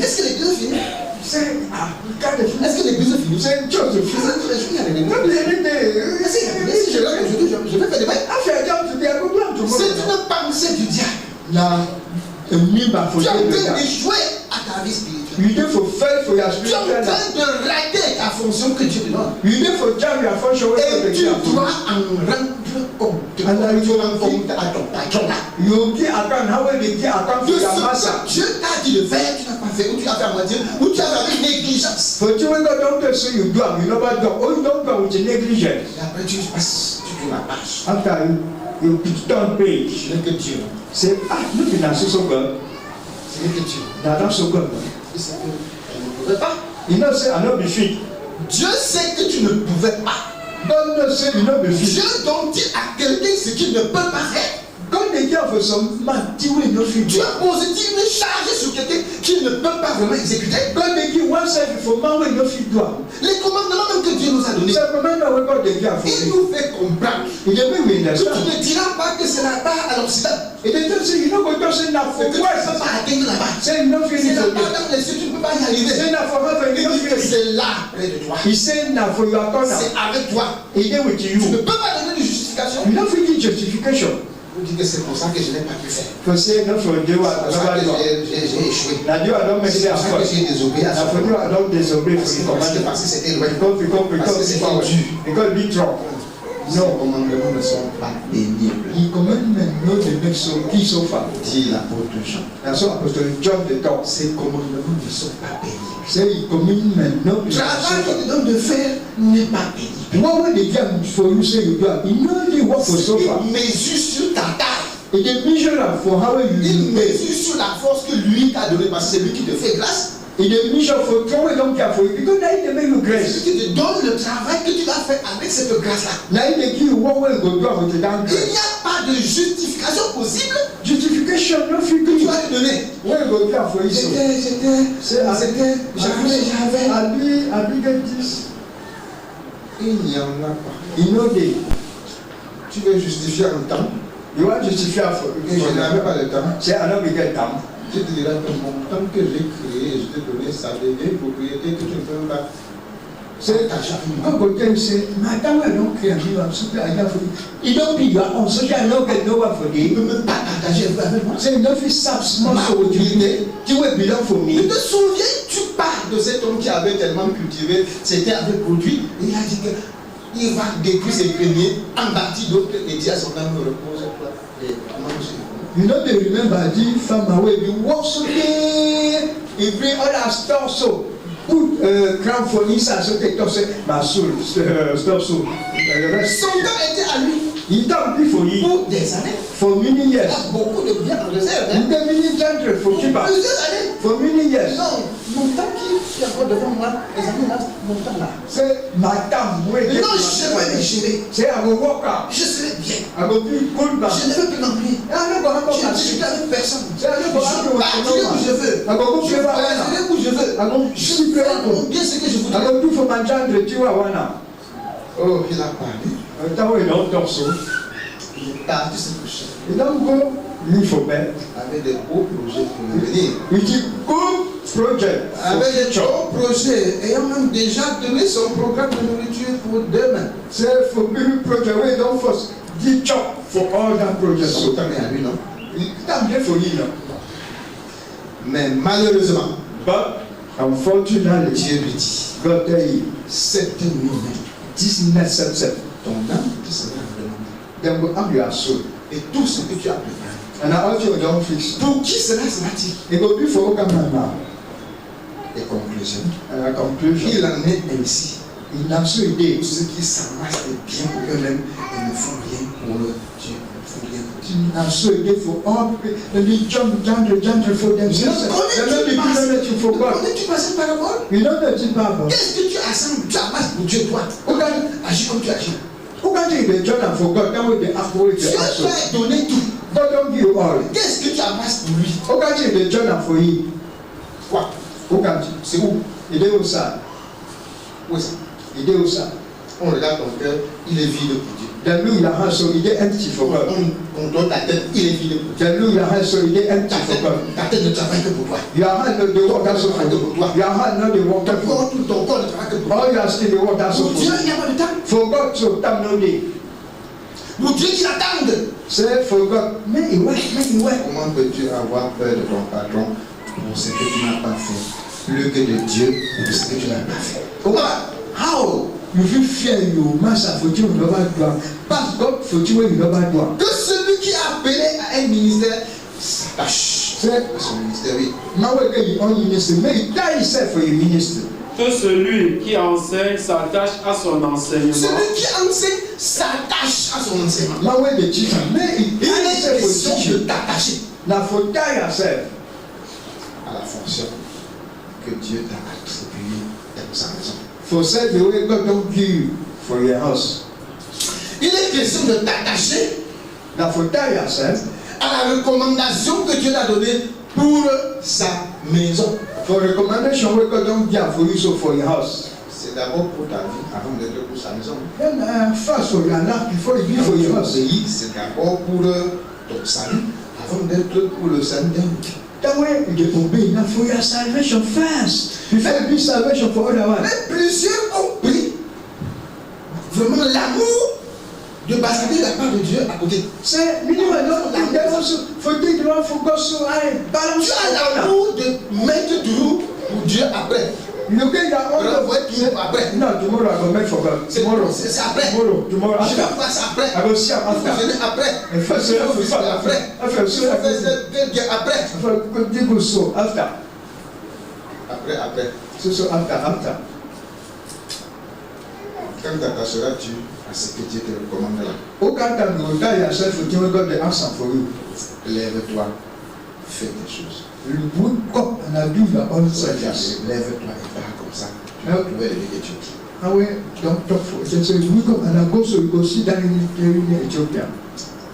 Est-ce que l'église est finie? Est-ce que l'église est finie? C'est une chose de fou. Si je rentre aujourd'hui, je vais faire des bails. C'est une pensée du diable. Tu es en train d'échouer à ta vie spirituelle. Tu es en train de rater ta fonction que Dieu te donne. Et tu dois en rendre compte. Tu rends compte à ton patron là. De ce que Dieu t'a dit de faire, tu n'as pas fait, ou tu as fait à moitié, ou tu as fait avec négligence. Et après tu passes, tu tournes la page. Ce n'est que Dieu. C'est que Dieu. Je ne pouvais pas. Dieu sait que tu ne pouvais pas. Dieu donc dit à quelqu'un ce qu'il ne peut pas faire. Tu as posé une charge sur quelqu'un qui ne peut pas vraiment exécuter. Les commandements même que Dieu nous a donnés, il nous fait comprendre que tu ne diras pas que c'est là-bas à l'Occident. Que tu ne peux pas atteindre là-bas. C'est là-bas dans les cieux, tu ne peux pas y arriver. Il dit que c'est là près de toi. C'est avec toi. Tu ne peux pas donner de justification. On dit que c'est pour ça que je n'ai pas pu faire. C'est pour ça que j'ai échoué. C'est pour ça que j'ai désobéi à ça. Parce que c'était loin. Parce que c'était dur. Non, les commandements ne sont pas pénibles. Dit l'apôtre Jean. Ces commandements ne sont pas pénibles. Le travail qu'il te donne de faire n'est pas pénible. Il mesure sur ta taille. Il mesure sur la force que lui t'a donnée parce que c'est lui qui te fait grâce. Il est mis au photo et donc il a fait. Because là il te met une grâce. Tu te donnes le travail que tu vas faire avec cette grâce-là. Là il te dit ouais go doit voter dans. Il n'y a pas de justification possible. Justification non Que figure. tu vas te donner. Ouais go doit faire ici. J'avais. Habile 10. Il n'y en a pas. Inondé. Tu veux justifier un temps. Il va justifier à fond. Et je n'avais pas le temps. C'est un homme qui a le temps. Je te dirai que mon temps que j'ai créé, je t'ai donné, ça devient une propriété que tu ne peux pas. C'est ta charge. Un côté, c'est madame, donc, il y a un super agent. Il doit payer, on se dit à l'homme qu'elle doit faire. Il ne peut même pas partager avec moi. C'est une office substance sur l'utilité. Tu vois, bilan fourni. Tu te souviens, tu parles de cet homme qui avait tellement cultivé, c'était avec produit, et il a dit qu'il va détruire ses premiers, en bâtir d'autres, et dit à son âme, repose-toi et mange. You know they remember the farmer wey be work so tey he bring all our stuff so put crown for inside so they talk say my soul stuff so Son temps était à lui he don be for you pour des années. for many Il years a beaucoup de biens en réserve. you dey many gentry for keep am Plusieurs années. for many years Non, mon temps qui est encore devant moi, les années là, mon temps là. say my time wey dey Non, je vais les gérer. say I go work am Je serai bien. I go be good man Je ne veux plus m'ennuyer. I no go have Je ne no suis avec personne. say I no go have Je no partirai où je veux. I go go Je play for voyagerai où je veux. I go Je see play fais for bien ce que je I voudrais. go do for my gentry tiwa wana. Oh, il a parlé. Temps wey don talk so. Il est parti se coucher. You don't go live for bed. Avec des beaux projets pour l'avenir. With a good project. Avec des beaux projets. Ayant même déjà donné son programme de nourriture pour demain. Say for big project wey don first the chop for all that project. Son temps est à lui, non? Time dey for you now. Mais malheureusement, But unfortunately, Dieu lui dit, God tell you, cette nuit même, this next step, ton âme te sera demandée. then go have your soul. Et tout ce que tu as préparé. And I also don't fix. Pour qui sera-t-il? It go be for Okamama. Et conclusion. And a conclusion. Il en est ainsi. In Nasu Day, Pour ceux qui s'amassent des biens pour eux-mêmes et ne font rien pour le Dieu. Ne font rien pour Dieu. in Nasu Day for all people, they jump for themselves. They don't be that you forgot. Connais-tu pas cette parabole? You don't know the Bible. Qu'est-ce que tu assembles? Tu amasses pour Dieu, toi. Regarde, agis comme tu agis. Who can take the John and forgot that way they avoid Dieu the answer? t'a donné tout. God don't give you all. Qu'est-ce que tu amasses pour lui? Who can take the John and for him? Quoi? Who can take? C'est où? Il est où ça? Où est ça? Il est où ça? On regarde ton cœur, il est vide pour Dieu. Then look your hands, so il est empty for God. On donne ta tête, il est vide pour Dieu. Then look your hands, so il est empty for God. Ta tête ne travaille que pour toi. Your hand not the work that's so for you. Your hand not the work that's for you. Ton corps ne travaille que pour toi. All you are still the work that's so Pour for Dieu, you. il n'y a pas de temps. For God, so time no day. Pour Dieu qui l'attendent. Say for God, make it work, make it work. Comment peux-tu avoir peur de ton patron pour ce que tu n'as pas fait, plus que de Dieu pour ce que tu n'as pas fait? Comment? How? You feel fear you, master for you never do. But God for you you never do. Que celui qui est appelé à un ministère s'attache Say, à son ministère, oui. now we get your own ministry. Make it die yourself for your ministry. Que celui qui enseigne s'attache à son enseignement. Celui qui enseigne s'attache à son enseignement. Now we the teacher. Make it Il die est yourself for question de teaching. t'attacher Now for die yourself. à la fonction que Dieu t'a attribuée dans sa maison. For say the way God don't give you for your house. Il est question de t'attacher Now for die yourself. à la recommandation que Dieu t'a donnée pour sa maison. For recommendation where God don't give for you, so for your house. C'est d'abord pour ta vie avant d'être pour sa maison. Then first for your life before you give for your house. C'est d'abord pour ton salut avant d'être pour le salut d'un autre. That way you obey now for your salvation first. Before you be salvation for other one. Mais plusieurs ont pris vraiment l'amour de basader la part de Dieu à côté. Say minimum don't think that also for take the one for God so I balance Tu as l'amour de mettre toujours pour Dieu après. you get your own Renvoyer toujours après. no tomorrow I go make for God. Tomorrow. C'est après. Tomorrow Je vais after. voir ça après. I go see am Je vais after. venir après. And first Je vais faire ça after. après. After Je so vais after. faire ça après. After go so after. Après. So after. Quand t'attacheras-tu à ce que Dieu te recommande là? Who can't go die yourself for doing God the answer for you? Lève-toi fais des choses. Wake up and I do your own service. Lève-toi et va comme ça. Tu vas trouver l'Éthiopie. Don't talk for it. So wake up and I go, so you go sit down in Ethiopia.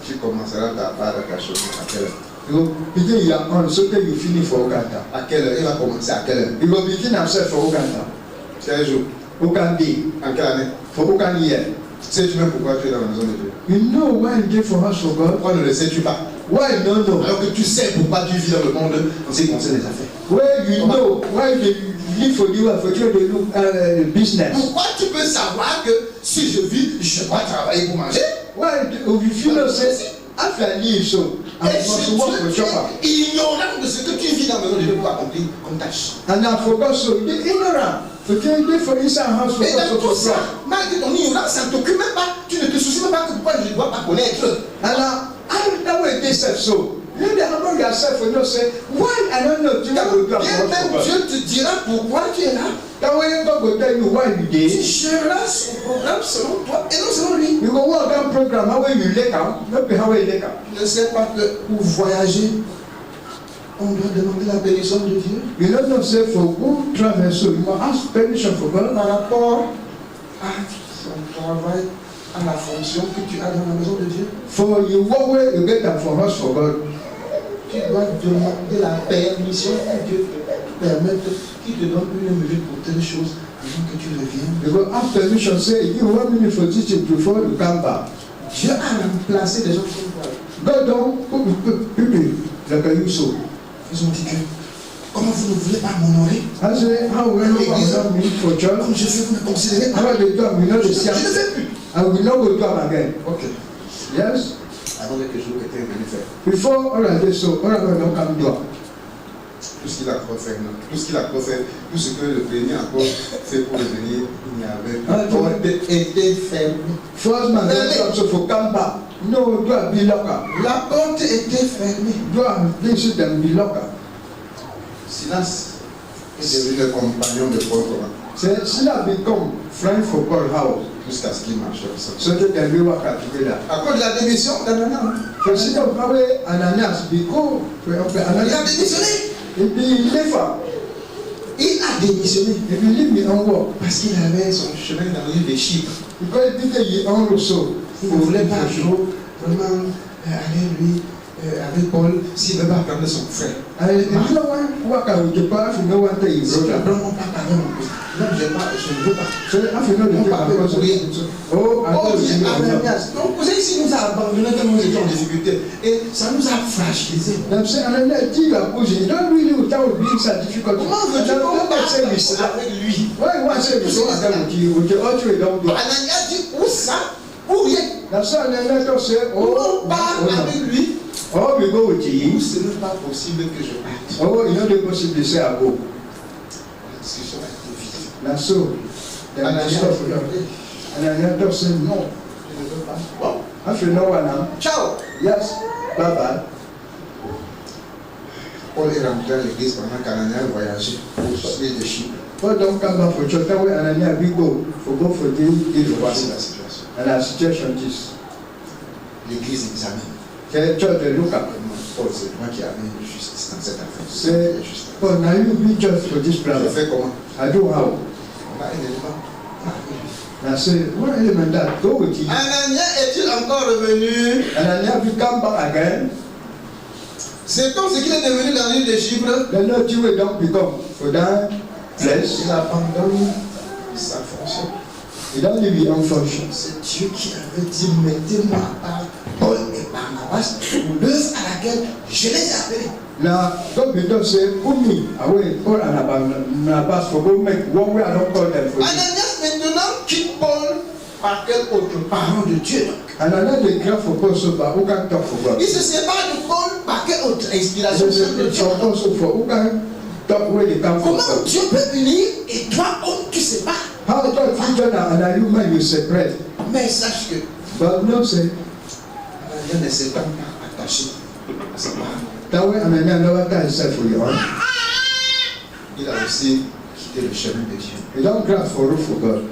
Tu commenceras ta part de ta chose à quelle heure? You begin your own so that you finish for Uganda. À quelle heure? Il va commencer à quelle heure? You will begin yourself for Uganda. Quel jour? Uganda. En quelle année? For Uganda year. Sais-tu même pourquoi tu es dans la maison de Dieu? You know why you give for us for God? Pourquoi ne le sais-tu pas? Why no no? Alors que tu sais pourquoi tu vis dans le monde en ce qui concerne les affaires. Where you know why they live for you and for you they look business. Pourquoi tu peux savoir que si je vis, je dois travailler pour manger? Why if you know say after I leave so I must work for chopper. Ignorant de ce que tu vis dans la maison de Dieu pour accomplir comme tâche. And I forgot so you ignorant. For you live for inside house for Et dans tout ça, God. malgré ton ignorance, ça ne t'occupe même pas. Tu ne te soucies même pas que pourquoi je ne dois pas connaître. And that way they said so. You don't yourself for you say why I don't know you will do Bien même Dieu te dira pourquoi tu es là. That way God will tell you why you Tu did. géreras son programme selon toi et non selon lui. You go work that program how way you lack out, not be how way you lack out. Tu ne sais pas que pour voyager, on doit demander la bénédiction de Dieu. You don't know say for go travel so you must ask permission for God. Par rapport à son travail, à la fonction que tu as dans la maison de Dieu. For you what way you get that for us for God. Tu dois demander la permission que Dieu te permette, qu'il te donne une minute pour telle chose avant que tu reviennes. You go ask permission say you 1 minute for teaching before you come back. Dieu a remplacé des gens comme toi. God don't people like you so. Ils ont dit que, comment vous ne voulez pas m'honorer? I say how will you want me for church? Comme je fais, vous ne considérez pas. How they do we know the Je ne same. fais plus. I will not go do am again. Ok. Yes. Avant que je vous étais venu faire. Before all of this so all of them don't come do. Tout ce qu'il a fait, non. Tout ce qu'il a fait, tout ce que le premier a fait pour revenir, il n'y avait pas. La porte était fermée. First man come so for come back. No, do a be locker. La porte était fermée. Do a visit them be locker. Silas est devenu le compagnon de Paul Coran. Say Sila become friend for Paul house. Jusqu'à ce qu'il marche ensemble. So that they will work together. À cause de la démission d'Ananias. For Sila probably Ananias because Il a Ananias démissionné. he never Il a démissionné. he believe me on work. Parce qu'il avait son chemin dans l'île de Chypre. Because he think he on also. Il ne voulait pas trop vraiment aller lui avec Paul s'il ne veut pas prendre son frère. And you know why work with the power if you know one thing you Si tu brother. apprends pas parler mon cousin. Non, je ne veux pas. So if you know the Non, thing pas avec because rien. oh I Oh, told dit you Ananias. Mon cousin ici nous a abandonnés quand nous étions en difficulté. Et ça nous a fragilisés. them say Ananias you are pushing. You don't really without being certificate. Comment veux-tu qu'on passe avec lui? Why you want to say we don't have with the author you don't do. Ananias dit où ça? Où rien? That's why Ananias don't say On part avec lui. oh we go with Où you. ce n'est pas possible que je parte. Oh you know the possible say I go. La discussion a été vite. That's so. Then Ananias stop a for you. regardé. Ananias don't say no. Je ne veux pas. Bon, If you know what now, ciao. yes, bye bye. Paul est rentré à l'église pendant qu'Ananias voyageait pour l'île de Chypre. But don't come back for church. That way Ananias we go for the Voici la situation. and our situation is L'église examine. the church they look at. Paul, c'est moi qui avais une justice dans cette affaire. Say, Juste. but now you be judge for this Je problem. fais comment? I do how. On a un élément. And I say, what element that? Go with you. Ananias est-il encore revenu? Ananias we come back again. C'est comme ce qu'il est devenu dans l'île de Chypre. The Lord you will don't become for that place. Il abandonne sa fonction. You don't leave your own function. C'est Dieu qui avait dit, mettez-moi par Paul et Barnabas pour l'œuvre à laquelle je les ai appelés. Now, God will not say, put me away, Paul and Barnabas for go make one way I don't call them for you. Ananias maintenant quitte Paul par quelle autre parole de Dieu donc? And another graph for Paul so far, who can talk for God? Il se sépare de Paul par quelle autre inspiration de It's Dieu? also for who can talk where they come from. Comment Dieu peut venir et toi, homme, tu sépares? How God future and a human you separate. Mais sache que But no say, Ananias ne s'est pas attaché à sa parole. that way Ananias never tie himself for you. Il a aussi quitté le chemin de Dieu. You don't graph for roof for God.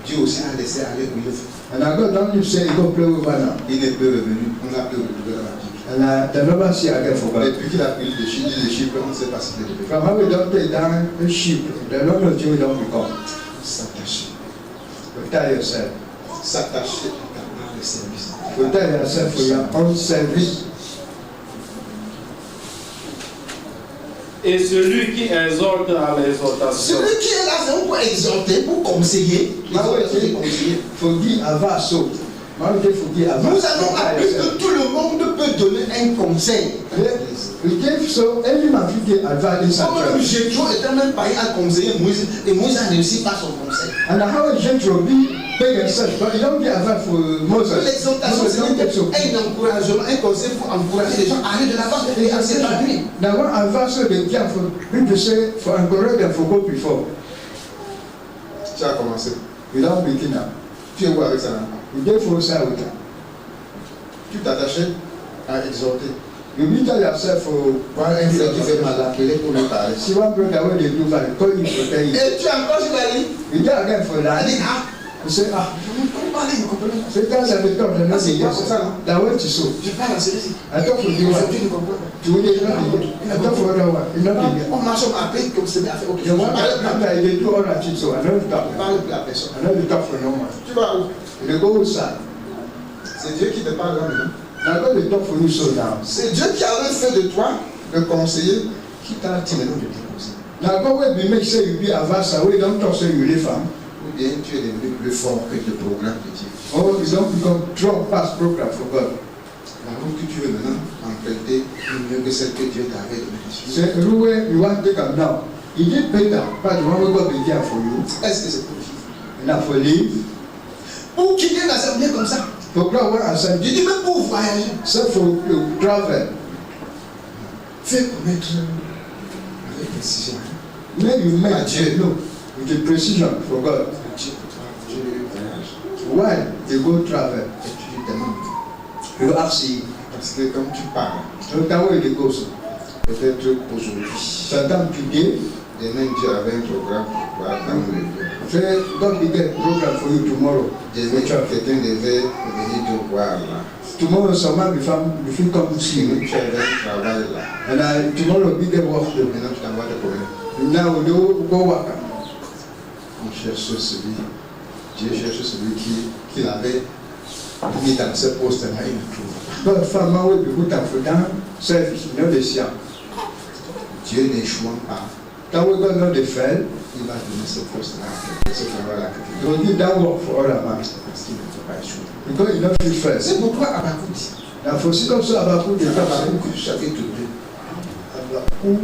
Dieu aussi a laissé aller où il veut. And I God don't say you go play with her now. Il n'est plus revenu. On l'a plus retrouvé dans la Bible. Depuis qu'il a pris le chiffre, on ne sait pas ce qu'il devait faire. S'attacher. S'attacher à ta part de service. Et celui qui exhorte à l'exhortation. Celui qui est là, c'est pour exhorter, pour conseiller. Nous allons apprendre que tout le monde peut donner un conseil. Comme Jétro était même pas à conseiller Moïse, et Moïse a réussi par son conseil. L'exhortation, c'est un encouragement, un conseil pour encourager les gens à aller de l'avant et à s'épanouir. Tu as commencé. Tu es où avec ça? Tu t'attachais à exhorter. Tu fais mal appeler pour lui parler. Et tu as encore sur la ligne. Il dit ah. C'est ah, je ne parle pas. C'est quand ça me tombe, je n'ai pas ça. La ouais, tu sautes. Je parle à celui-ci. Attends, faut dire. Tu ne comprends pas. Tu voulais dire. Attends, faut dire. On marche, on m'appelle comme c'est bien fait. Je vois pas le plan. Il est tout en attitude. Parle plus à personne. Tu vas où? Le go ça. C'est Dieu qui te parle là maintenant. C'est Dieu qui a fait de toi le conseiller qui t'a tiré de tes conseils. Ou bien tu es devenu plus fort que le programme de Dieu. Oh, ils ont become strong past program for God. La route que tu veux maintenant emprunter est mieux que celle que Dieu t'avait donnée. C'est the way you want to take them now. It is better, but the one God will care for you. Est-ce que c'est pour vivre? Enough for live. Pour quitter l'assemblée comme ça. For God, what I said. Je dis même pour voyager. So for travel. Fais connaître avec précision. May you make Dieu know with the precision for God. Why they go travel? Et tu demandes. You ask him. Parce que comme tu parles, Peut-être aujourd'hui, Satan today, demain Dieu avait un programme pour attendre le Dieu. God will get program for you tomorrow. Demain quelqu'un devait venir te voir là. Tomorrow someone will feel come to see you. Tu avais un travail là. And tomorrow big work. Maintenant tu t'envoies des problèmes. Now we go work. On cherche celui, Dieu cherche celui qui l'avait mis dans ce poste-là, il le trouve. God found my way to put them for down service, no the siam. Dieu n'échouant pas, That way God not the fail. il va donner ce poste-là, ce travail-là. He will give that work for other man. Parce qu'il ne peut pas échouer. Because he not feel first. C'est pourquoi Habakkuk dit. Now for see also Habakkuk the Habakkuk chapitre 2. Habakkuk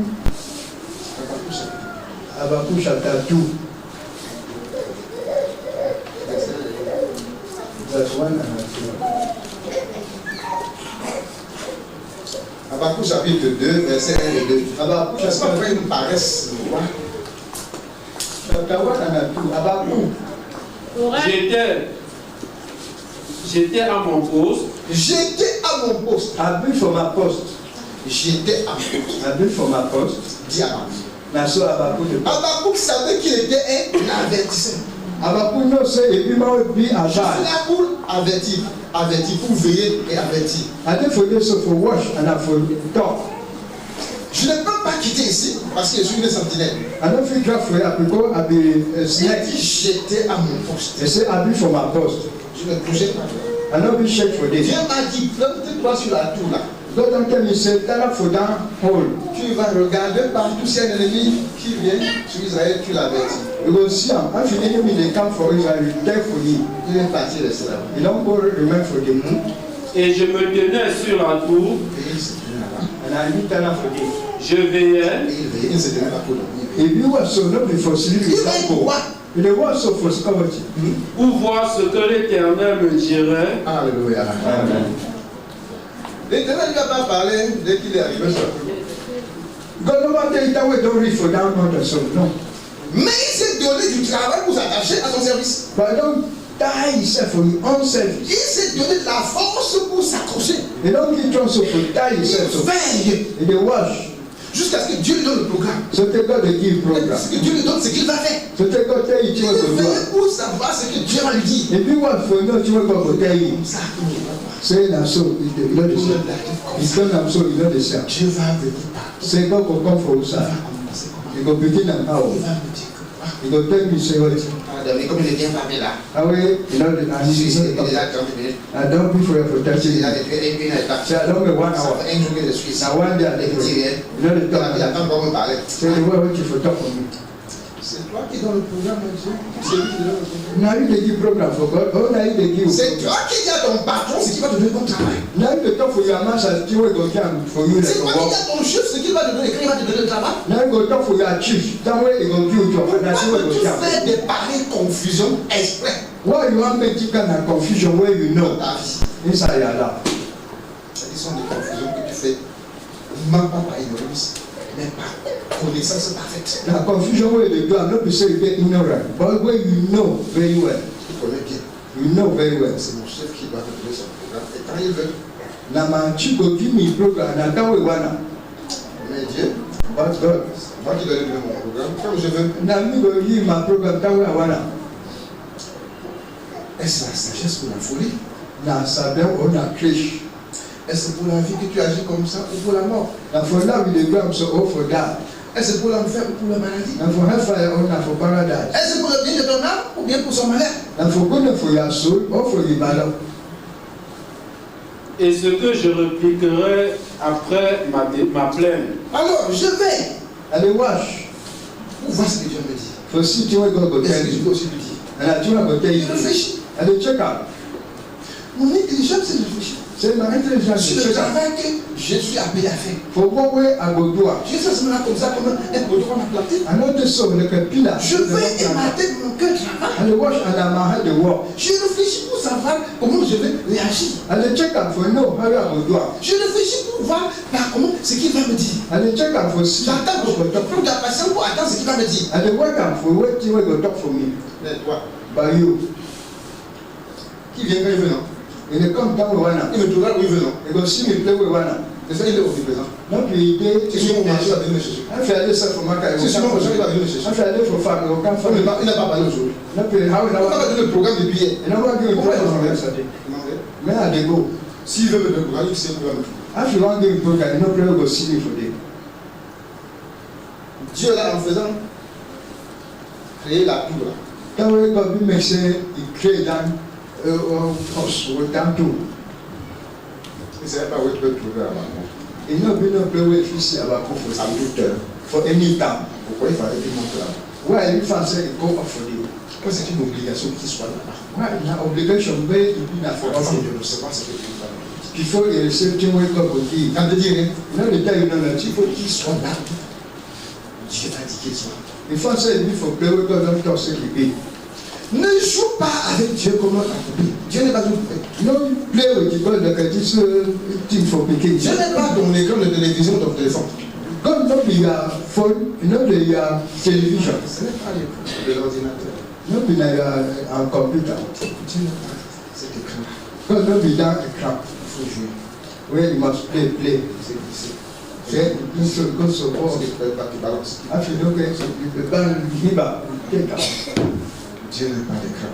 Habakkuk chapitre 2. Habakkuk chapter 2. Verse 1 and 2. Habakkuk chapitre 2, verset 1 et 2. Habakkuk N'est-ce pas chapter vrai, il me paraisse le roi. Chapter 1 and 2. Habakkuk. J'étais à mon poste. J'étais à mon poste. I've been for my post. J'étais à mon poste. I've been for my post. Dis Habakkuk. Now so Habakkuk the Habakkuk savait qu'il était un avertisseur. Habakkuk no say if you might be Je suis advised. là pour avertir, pour veiller et avertir. I think for this so for watch and for talk. Je ne peux pas quitter ici parce que je suis une sentinelle. I don't feel glad for you because I be a Il snake. dit j'étais à mon poste. They say I be for my post. Je ne bougeais pas. I don't be shake for this. Dieu m'a dit, plante-toi sur la tour là. God don't tell me say stand up for down hole. Tu vas regarder partout s'il y a un ennemi qui vient sur Israël, tu l'avertis. You go see am. If the enemy they come for Israel, you tell for him. Il est parti rester là. You don't go remain for them. Et je me tenais sur la tour. Et il se tenait là-bas. And I need stand up for them. Je veillais. Et il veillait. Il ne se tenait pas pour dormir. If you were so not before sleep, Il you veille can't pour go. quoi? If they want so for security. Pour voir ce que l'Éternel me dirait. Alléluia. Amen. L'Éternel ne va pas parler dès qu'il est arrivé sur la tour. God never tell you that way don't read for down not so no. Mais il s'est donné du travail pour s'attacher à son service. But don't die yourself for your own service. Il s'est donné de la force pour s'accrocher. They don't give chance for die yourself so. Veille. If they wash, Jusqu'à ce que Dieu lui donne le programme. Ce que God give program. Ce que Dieu lui donne, c'est qu'il va faire. Ce que God tell you Il to veut do. pour savoir ce que Dieu va lui dire. If you want to know what God tell you, Comme ça, il ne va pas. say na so, you know the same. It's done am so, you know the same. Dieu va venir par. Say God will come for us. Il va commencer comment? He go begin am how. Il va me dire que. He go tell me say what. Mais comme il est bien parmi là. How we, you know the Je suis answer. déjà 30 minutes. I don't pay for your protection. Il a depuis une étape. Say I don't pay 1 Ça hour. fait un jour que je suis ici. Now one day I Il take dit it. rien. You know the Il talk. attend pour me parler. Say the word what you for talk for me. C'est toi qui donnes le programme, Dieu. C'est lui qui donne le programme. Now you dey give program for God. Oh, now you dey give. C'est toi qui dis à ton patron ce qui va te donner ton travail. Now you dey talk for your master. Still we go can for you C'est to toi qui work. dis à ton chef ce qu'il va te donner quand il va te donner le travail. Now you go talk for your chief. That way you go give your father. Still we Pourquoi go tu can. fais des pareilles confusions exprès Why you wan make you kind of confusion where you dans know ta vie? inside your life? Ce sont des confusions que tu fais, non pas par ignorance, mais par connaissance parfaite. The confusion where you do, I'm not to say you get ignorant, but where you know very well. Tu connais bien. You know very well. C'est mon chef qui va te donner son programme. Et quand il veut, Na my chief go give me program. Na that way wanna. mais Dieu, But God, c'est moi qui dois lui donner mon programme comme je veux. na me go give my program that way I wanna. Est-ce la sagesse pour la folie? Na sabe or na crash. Est-ce pour la vie que tu agis comme ça ou pour la mort? Na for now we dey grab so all for that. Est-ce pour l'enfer ou pour la maladie? Na for hellfire or na for paradise. Est-ce pour le bien de ton âme ou bien pour son malheur? Na for goodness for your soul or for your battle. Et ce que je répliquerai après ma plaine. Alors, je vais I dey watch pour voir ce que Dieu me dit. for see thing wey God go Est-ce tell que je you. peux aussi lui dire? And I think I go tell Je you. réfléchis. I dey check out. Mon intelligence, c'est de réfléchir. Say my intelligence Sur dey le check out. travail que je suis appelé à faire. For what way I go do am. Je fais seulement comme ça, comme un poteau qu'on a planté. I know this so like a pillar. Je vais et ma tête, mon cœur travaille. I dey watch and my head dey work. Je réfléchis pour savoir comment je vais réagir. I dey check out for know how I go do am. Je réfléchis pour voir comment ce qu'il va me dire. I dey check out for see J'attends, je prends de la patience pour attendre ce qu'il va me dire. I dey work am for wetin wey go talk for me. Mais toi, By you. qui vient quand il veut, non? E dey come down with one am. Il me trouvera où il veut, non? E go see me play with one am. C'est ça, il est omniprésent. No be e dey. Si je suis mon marché, il va venir me chercher. If I dey sell for market, Si je suis mon marché, il va venir me chercher. If I dey for farm, e go come Il farm. n'a pas parlé aujourd'hui. No be how Il n'a pas I donné le programme depuis hier. never give me problem from yesterday. Where I dey go? S'il veut me donner le programme, il sait où il va me trouver. If you wan give me program, you no pray go see me for there. Dieu, là, en faisant créer la tour, là, That way God be make say he create that house with that too. il ne savait pas où il peut trouver avant. He no be no play with fish about for À toute heure. for any time. Pourquoi il fallait qu'il monte là-bas? Why you fan say go up for you? Pourquoi c'est une obligation qu'il soit là-bas? Why na obligation wey you be na for Avant us de recevoir ce que Dieu va me dire. before you receive thing wey God go give. Quand il dit rien, You know the time you know that il faut qu'il soit là. Dieu t'a dit qu'il soit. before say you be for play wey God don talk say you be. Ne joue pas avec Dieu comme un accompli. Dieu n'est pas une poupée. No play with God like this thing for pikin. Dieu n'est pas ton écran de télévision ou ton téléphone. God no be your phone, you know the your television. Ce n'est pas l'écran de l'ordinateur. No be na your computer. Dieu n'est pas cet écran-là. God no be that crap Il faut jouer. where you must play. C'est Say you should go so Parce far. que tu peux pas te balancer. After you don't get so you the ban give up, take out. Dieu n'est pas l'écran.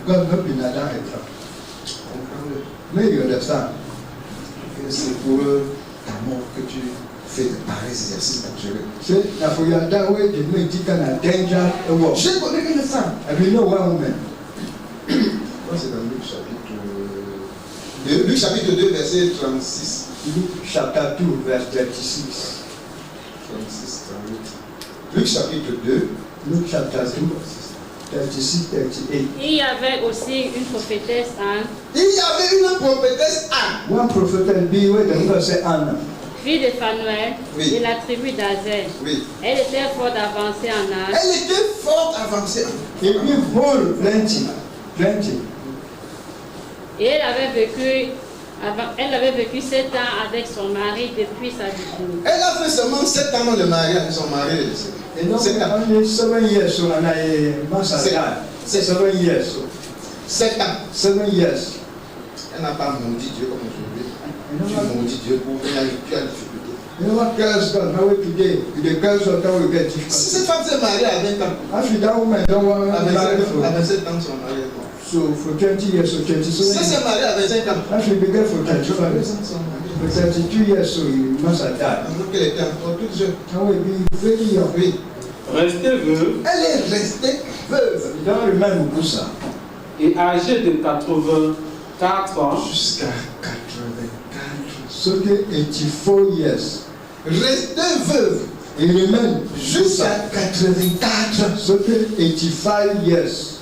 God no be na that crap. Comprends-le. May you understand? Et c'est pour ta mort que tu fais de pareils exercices dangereux. Say na for your that way you make it kind of danger work. J'ai connu une femme. And you know one woman. C'est dans Luc chapitre 2. Luc chapitre 2, verset 36. Luke chapter 2 verse 36. 36, 38. Luc chapitre 2. Luke chapter 2 36, 38. Il y avait aussi une prophétesse Anne, Il y avait une prophétesse Anne. One prophet be where the God say Anna. fille de Phanuel, Oui. de la tribu d'Azer. Oui. Elle était fort avancée en âge. Elle était fort avancée. He be whole plenty, plenty. Et elle avait vécu 7 ans avec son mari depuis sa virginité. Elle a fait seulement 7 ans de mariage avec son mari. You know, 7 ans. only 7 years so and I must have died. 7 years so. 7 ans. 7 years. Elle n'a pas maudit Dieu comme aujourd'hui. You Tu know, maudis Dieu pour venir avec tu as difficulté. You know what girls got now today? The girls are now get Si difficult. cette femme s'est mariée à 20 ans, After that woman don't want à to marry 27 ans, son mari est mort. so for 20 years or 20 Si so elle s'est mariée à 25 ans, after be there for 25 son years. mari For 32 years so you must have died. alors qu'elle était encore toute jeune. Now we be very young. Oui. Restée veuve Elle est restée veuve You don't remember Musa. et âgée de 84 ans, jusqu'à 84. So que 84 years. Restée veuve Il remain jusqu'à 84. so que 85 years.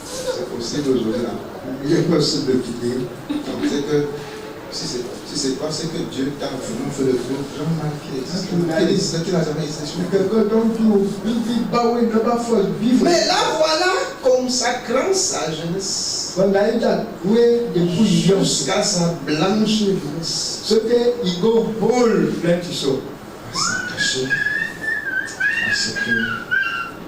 C'est possible aujourd'hui là. Il est possible de quitter. Donc c'est que si c'est pas, c'est que Dieu t'a vraiment fait le plus grand mal qu'il existe. Qu'il existe, qu'il n'a jamais existé. Quelqu'un donc qui vit baoué ne va pas vivre. Mais là voilà consacrant sa jeunesse On a été doué de bouillons. jusqu'à sa blanche jeunesse. Ce que il go whole plenty so. À s'attacher à ce que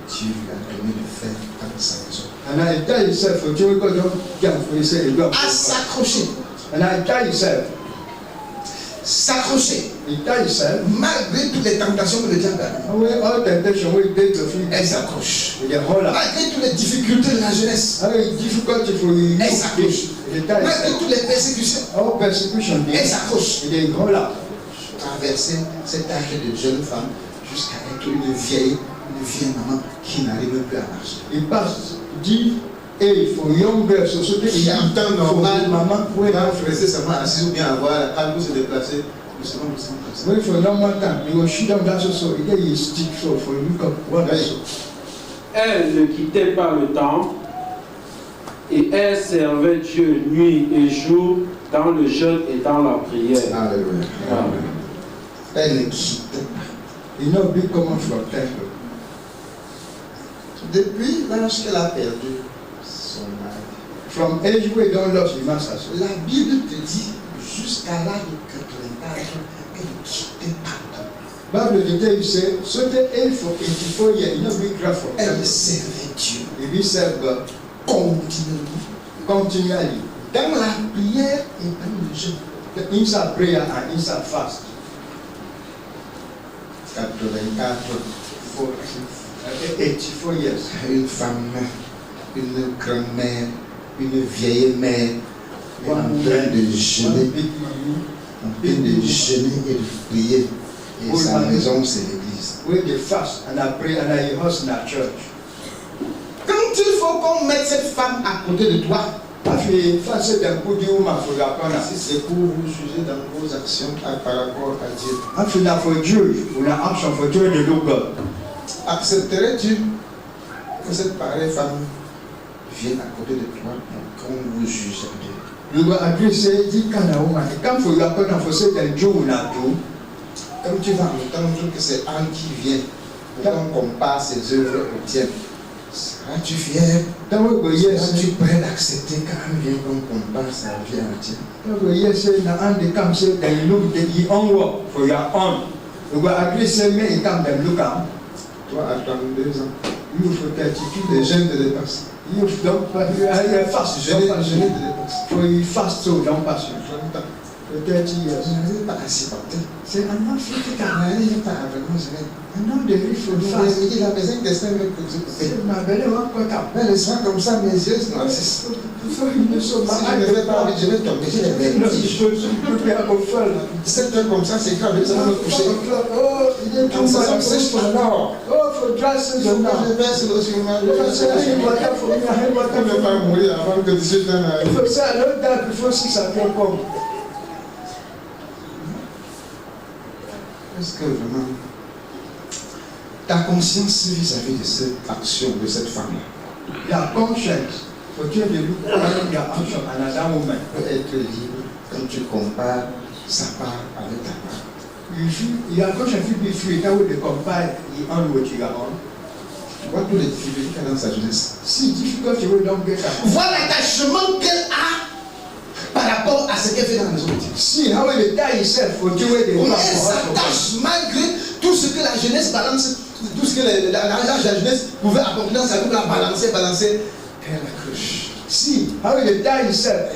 Dieu lui a donné de faire dans sa maison. And I tell yourself, for you go don't jump for yourself. You go. À s'accrocher. And I tell yourself, S'accrocher. you tell yourself, Malgré toutes les tentations que le diable a mis. all temptation will take the free. Elle s'accroche. You get hold up. Malgré toutes les difficultés de la jeunesse. How difficult for you. Elle s'accroche. You tell Malgré yourself, toutes les persécutions. all persecution. Elle s'accroche. You get hold up. Traverser cet âge de jeune femme jusqu'à être une vieille maman qui n'arrive plus à marcher. Il passe 10 et for young girls, so que Il y a un temps normal, maman, on va rester seulement assis ou bien avoir la calme pour se déplacer. Doucement comme ça. wait for normal time. You will shoot them that so you get you stick so for you look up what so. elle ne quittait pas le temple et elle servait Dieu nuit et jour dans le jeûne et dans la prière. Alléluia. Amen. Elle ne quittait pas. You know big common from temple. Depuis l'âge qu'elle a perdu son mari, From age we don't lose the masters. la Bible te dit jusqu'à l'âge de 84, elle ne quittait pas. Bible the day you say so the age for 84 years you know big craft for Elle temple. servait Dieu If you serve God continuellement continually, dans la prière et dans le jeûne. the inside prayer and inside fast. 84, For 84 years. une femme, une grand-mère, une vieille mère, en train de jeûner, One big man. en train de jeûner et de prier. Et sa maison, c'est l'église. We dey fast and I pray and I host in our church. Quand il faut qu'on mette cette femme à côté de toi, After fast dem put the woman for your corner. si c'est pour vous juger dans vos actions par rapport à Dieu, After na for Jew, una action for Jew dey look God. accepterais-tu que cette pareille femme vienne à côté de toi pour qu'on vous juge à Dieu? You go agree say this kind of woman dey come for your corner for say dem Jew una do. Comme tu vas entendre que c'est Anne qui vient pour qu'on compare ses œuvres aux tiennes, seras-tu fier? Then we go hear Seras-tu say prêt d'accepter qu'Anne vienne qu'on compare sa vie à la tienne? we go hear say na and dey come say dem look the own work for your own. We go agree say make e come dem look am. Toi, à 32 ans, You for 32 les jeunes de dépense. You don't pass. You fast. Jeûner Don't pass. de dépense. For you fast so don't pass you. 30 ans. For 30 years. Je n'arrive pas à supporter. Say I'm not fit to Je n'arrive pas à vraiment jeûner. I'm not the rich for fast. Il a besoin que quelqu'un me coupe. Say my belly won't cut out. Mais le soir comme ça, mes yeux se noircissent. So you know so Si je ne fais pas envie, je vais tomber. J'ai les vertiges. 17 heures comme ça, c'est grave. Ça va me coucher. Quand ça me sèche pas alors. Oh, for dry season now. Je verse l'eau sur ma If I say I need water for me, I need Je water ne vais for pas me. mourir avant que 18 ans n'arrive. If I say I don't die before 6 o'clock come. Est-ce que vraiment ta conscience vis-à-vis de cette action de cette femme-là Your conscience for you to look at your action and another woman. peut être libre quand tu compares sa part avec ta part? Your conscience will be free. That way they compare your own with your own. Tu vois toutes les difficultés qu'elle a dans sa jeunesse. See difficulty we don't get that. Vois l'attachement qu'elle a par rapport à ce qu'elle fait dans la maison de Dieu. See how they die yourself for you where they Comment come elle for us for God. s'attache malgré tout ce que la jeunesse balance, tout ce que l'âge de la jeunesse pouvait apporter dans sa vie, la balancer, elle accroche. See how the die himself.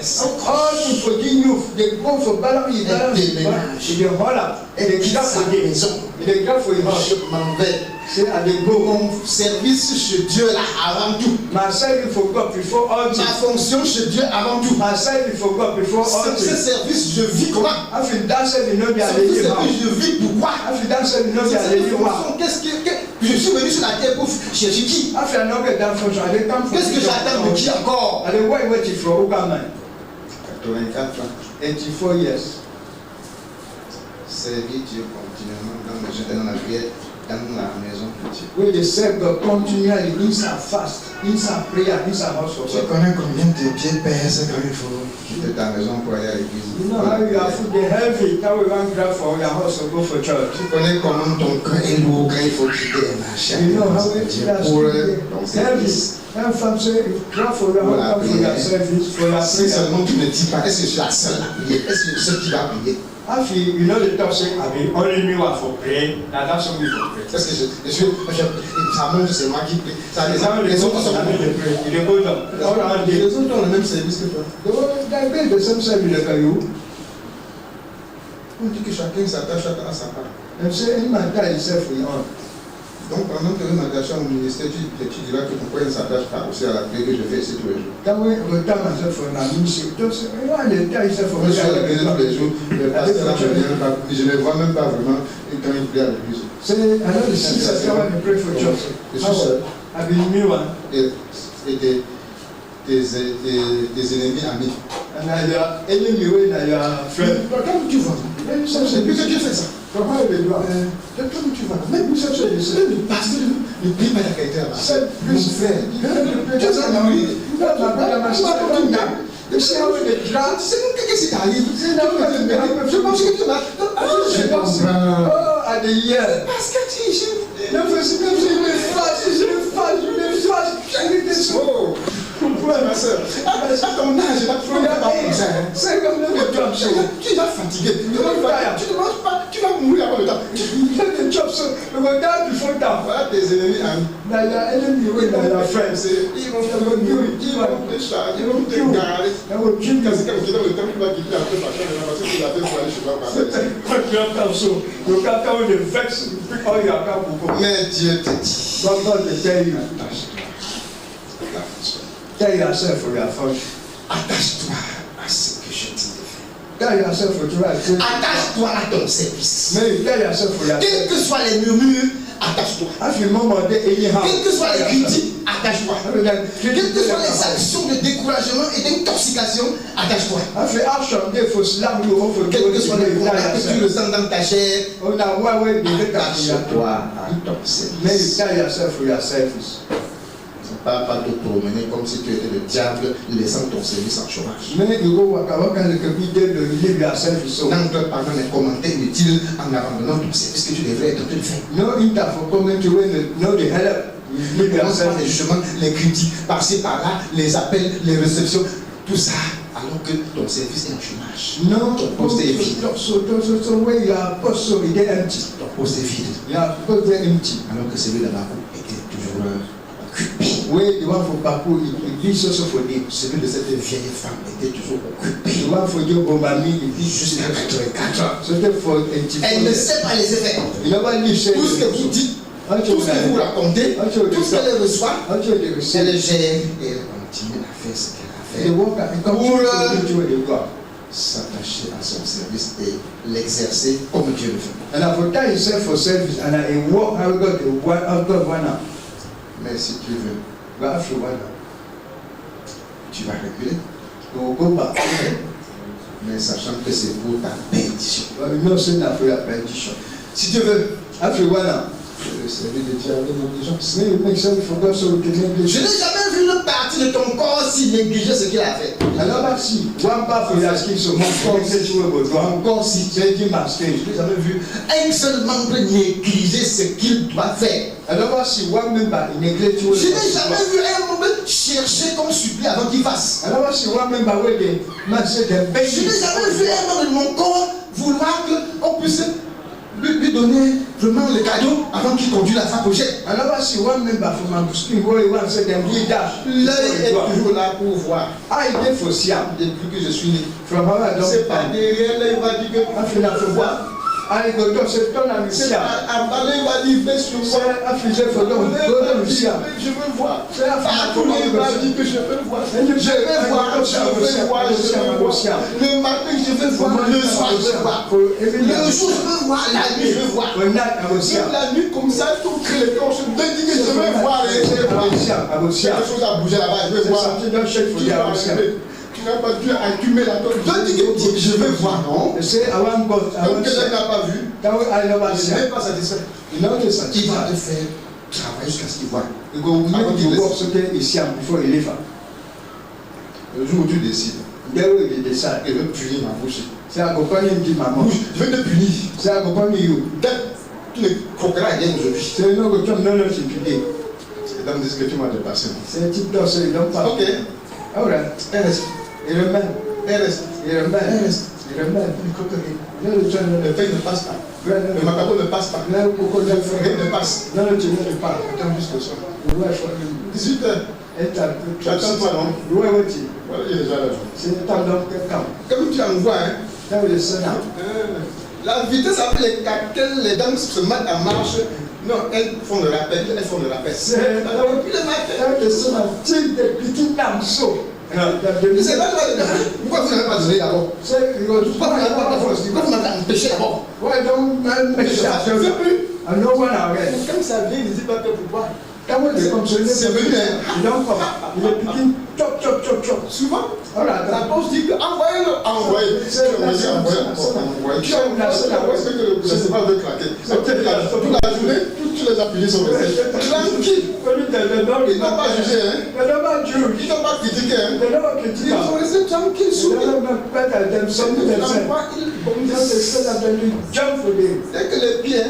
All to forgive you, they go for balance, he hold up, and they grab for the maison. They grab for your house. Je m'en vais. C'est à des go. Mon service chez Dieu là avant tout. My service for God before all Ma things. fonction chez Dieu avant tout. My service for God before all Ce things. service, je vis comment? After that service, no be Ce allé service, je vis pourquoi? After that service, no be C'est allé cette fonction. Qu'est-ce que je suis venu sur la terre pour chercher qui? After no get that function, I dey come from. Qu'est-ce que j'attends de qui encore? I dey wait for Ugaman. 84 ans. 84 years. Servir Dieu continuellement dans le jeu, dans la prière, dans la maison de Dieu. We dey serve God continually inside fast, inside prayer, inside house of Tu God. connais combien de pieds pèsent quand il faut quitter ta maison pour aller à l'église? You know how you have food dey heavy, how we wan grab for your house to go for church. Tu connais comment ton cœur est lourd quand il faut quitter la chair. You know how it is Pour ton heavy. service. And from say, you grab for your house, for your service, for your Si prayer. seulement tu ne dis pas, est-ce que je suis la seule à prier? Est-ce que je suis seul qui va prier? After you know the talk say, I be only me one for pray. Now that's only for pray. Est-ce que ça montre que c'est moi qui prie? Ça, les autres sont Il est beau donc. les autres ont le même service que toi. They pay the same service like you. On dit que chacun s'attache à sa part. And say, any man die himself we on. Donc pendant que tu es attaché au ministère, tu diras que pourquoi il ne s'attache pas aussi à la prière que je fais ici tous les jours. That way, we tell myself for an ministry. Just say, you know, they die himself for Moi, je suis à l'église tous les jours, le pasteur là, je ne vois même pas vraiment quand il prie à l'église. Say, I know the sisters come and pray for church. Je suis seul. I've been new one. Et des ennemis amis. And I are enemy when I are friend. Comment tu vas? Depuis que tu fais ça. From how they do it. Comment tu vas? Même le pasteur ne prie pas la qualité là-bas. Mon frère. Tu sais, oui. You see how they drag? Qu'est-ce qui t'arrive? Je pense que tu m'as. Je pense. Oh, at the year. Parce que tu Le président, je me fâche. Oh, pourquoi ma soeur? À ton âge, je vais te faire comme ça. C'est comme le job show. Tu vas fatiguer. Tu ne manges pas. Tu vas mourir avant le temps. The job show. You go die before time. Voilà tes ennemis amis. Now your enemy when your friends. Ils vont te charger, ils vont te garer. They will kill you. Quand tu dans le temps, tu vas quitter un peu ma chambre, parce que tu vas te faire aller chez moi. When you have so, you can't tell the vex. You pick all your account. Mais Dieu te dit. God will tell you. La fonction. Tell yourself for your function. Attache-toi à ce que je dis de faire. Tell yourself for your function. Attache-toi à ton service. Mais tell yourself for your Quels que soient les murmures, attache-toi. As you moment anyhow. Quelles que soient les critiques, attache-toi. Quelles que soient les actions de découragement et d'intoxication, attache-toi. After action, they for slam you off for Quels que soient les combats que tu ressens dans ta chair, oh, now why would you get that? attache-toi à ton service. May you tell yourself for your service. Pas te promener comme si tu étais le diable, laissant ton service en chômage. Mais you go waka and be there to live your service so. N'entre pas dans les commentaires inutiles en abandonnant ton service que tu devrais être en train de faire. No inter for comment to win no the help. Ne commence pas les jugements, les critiques, par-ci par-là, les appels, les réceptions, tout ça, alors que ton service est en chômage. No, ton poste est vide. So when you are post so it is empty. Ton poste est vide. Your post is empty. Alors que celui de Bakou était toujours occupé. Where the one for Baku, it be so for them. Celui de cette vieille femme était toujours occupé. The one for Joe Bomami, it be Jusqu'à 84 ans. so for 84. Elle ne sait pas les effets. You never leave shame. Tout ce que vous dites, tout ce que vous racontez, tout ce qu'elle reçoit, until they receive. elle gère et elle continue à faire ce qu'elle a The fait. work and come to where they go. S'attacher à son service et l'exercer comme Dieu le fait. And I for tie yourself for service and I work how God the one out God one out. Mais si tu veux, But after one out, tu vas reculer, you will go back. mais sachant que c'est pour ta perdition. But you know say that for your perdition. Si tu veux, After one out, le service de Dieu avec négligence. may you make sure you forget so you can make Je it. n'ai jamais vu une partie de ton corps si négliger ce qu'il a fait. I never see one part for your skin so much for say you will go Ton corps si changing my stage. je n'ai jamais vu un seul membre négliger ce qu'il doit faire. I never see one member neglect you. Je n'ai jamais vu un membre chercher comme supplier avant qu'il fasse. I never see one member where the man say them Je n'ai jamais vu un membre de mon corps vouloir qu'on puisse lui donner demande le cadeau avant qu'il conduise la femme au jet. L'œil est toujours là pour voir. Depuis que je suis né. C'est pas derrière là, il va dire que je veux voir. C'est pas emballé, il va dire fais sur moi. Je veux voir. Partout il va dire que je veux voir. Je veux voir. Le matin je veux voir. Le soir je veux voir. Le jour je veux voir. La nuit je veux voir. Même la nuit comme ça, tout les corps, je me dis que je veux voir. Quelque chose a bougé là-bas, je veux voir. Tu n'as pas dû allumer la torche. Je veux voir, non? Comme quelqu'un n'a pas vu, il n'est pas satisfait. Il va te faire travailler jusqu'à ce qu'il voit. Le jour où tu décides, il veut punir ma bouche. Je vais te punir. Tu ne croqueras rien aujourd'hui. Les dames disent que tu m'as dépassé. Ok. Il reste. Le pain ne passe pas. Le macaron ne passe pas. Le rien ne passe. Attends juste le soir. 18h. Tu attends toi, non? Voilà, il est déjà là. Comme tu envoies, hein? La vitesse avec laquelle les dames se mettent en marche, non, elles font le rappel. C'est pas toi, pourquoi vous n'avez pas donné d'abord? Pourquoi vous n'avez pas empêché d'abord? Comme ça vient, il ne dit pas que pourquoi. C'est venu, hein? Souvent, la poste dit envoyez-le. Tu as une parce que le principal veut craquer. Toute la journée, tu les as pillés sur le sel. Tranquille. Ils n'ont pas jugé, hein? Ils n'ont pas critiqué, hein? Ils ont resté tranquilles sur eux. Dès que les pieds,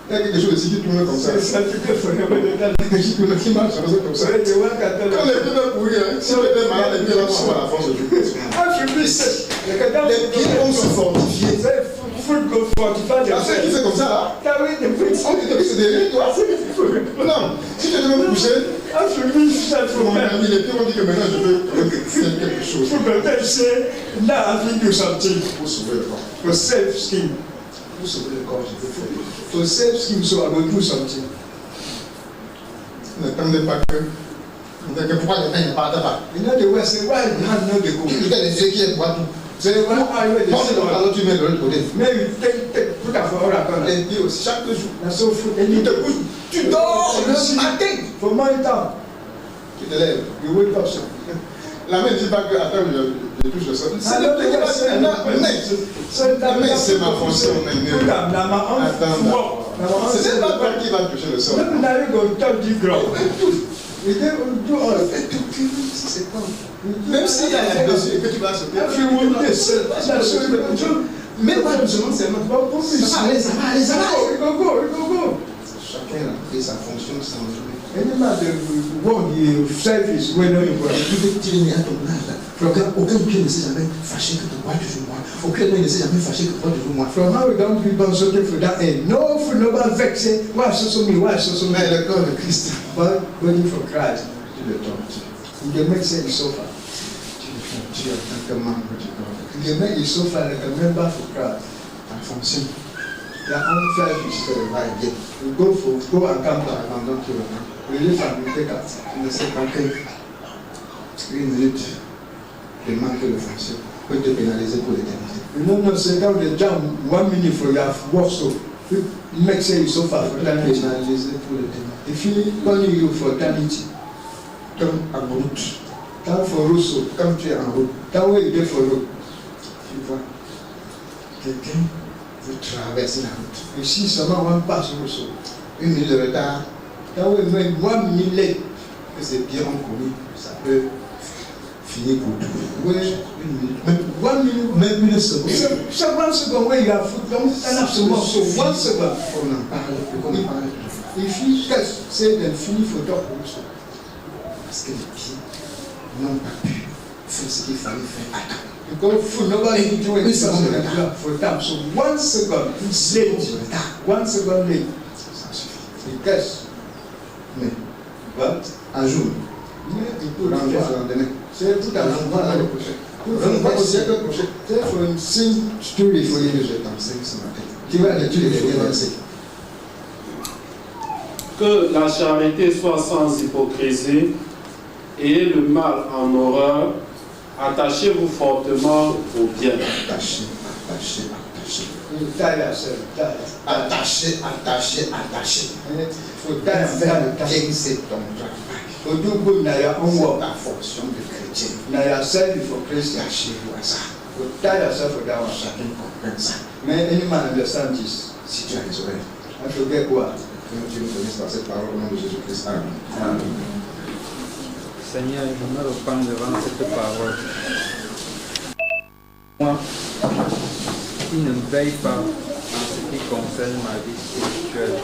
il y a quelque chose ici qui tourne comme ça. Qui marche comme ça. Quand les pieds vont pourrir, si les pieds malades, les pieds là sont à la force du coup. Les pieds vont se fortifier. Ceux qui fait comme ça là, on dit que c'est derrière toi. Non, si tu devais me coucher, mon ami, les pieds vont dire que maintenant je veux faire quelque chose. Pour sauver le corps. Pour sauver le corps, je veux faire. To save him, so I will do something. N'attendez pas que. Pourquoi les mains ne partent pas? In other words, say why the hand not the go? Il y a les yeux qui est boiteux. C'est le moment où alors tu mets de l'autre côté. Mais tout à fait, les pieds aussi, chaque jour. La sauce, Tu te couches, tu dors le matin. For my time, Tu te lèves. you wake up, sir. La main ne dit pas que attends, je touche le sol. C'est le pied qui va se la main, c'est ma fonction maintenant. C'est pas toi qui va toucher le sol. Même s'il y a la blessure et que tu vas sauter, même pas doucement, c'est maintenant. Ça va aller. Chacun a fait sa fonction sans jouer. Any man the one you service when you go. Aucun pied ne s'est jamais fâché que de boire toujours moi. Aucun œil ne s'est jamais fâché que de boire toujours moi. From now we don't be consulted for that end. No food, no one vex. Why so me? Mais le corps de Christ, but waiting for Christ. tu le tentes. Il make sense so far. Tu es en tant que membre du corps de Christ. Il make it so far like a member for Christ. Ta fonction, Their own service. c'est le va-et-vient. We go and come back. Pendant tout le temps. We live and we take out. Tu ne sais pas que une minute de manque de fonction peut te pénaliser pour l'éternité. You know, say down the jam 1 minute for your work, so it makes sense so far for eternity. Pénaliser pour l'éternité. If you only you for eternity, Comme en route, time for Russo, comme tu es en route, time where you get for road. tu vois, quelqu'un veut traverser la route. You see someone pass Russo. Une minute de retard, Time where you make 1 minute late. que ses pieds ont commis, ça peut finir pour tout. Where Une minute, même 1 minute, même une seconde. so 1 second where you have foot, don't stand up so much. So 1 second. On en parle, on en parle toujours. If you just say then finish for talk Russo. Parce que les pieds n'ont pas pu faire ce qu'il fallait faire à temps. Nobody doing Oui, it ça, c'est le cas. for time. So 1 second late, 1 second late, Ça suffit. it gets. Mais But un jour, mais il peut pour le l'envoi faire. le lendemain, C'est tout à l'envoi l'envoi. l'année prochaine. L'envoi au siècle prochain. C'est pour une signe Tous les foyers que je t'enseigne ce matin. Tu vas les tous les versets. Que la charité soit sans hypocrisie, et le mal en horreur. Attachez-vous fortement au bien. Attaché, attaché, attaché. Tie yourself, tie. Attaché, attaché, attaché. Il faut tie yourself. C'est ton travail. Odugu na ya C'est onwo, ta fonction de chrétien. na ya self for Christian. Attachez-vous à ça. You tie yourself for that one. Chacun comprend ça. Mais any man understand this? Si tu as les oreilles, I forget what. que Dieu nous bénisse par cette parole au nom de Jésus-Christ. Amen. Seigneur, je me repens devant cette parole. Moi, qui ne veille pas en ce qui concerne ma vie spirituelle,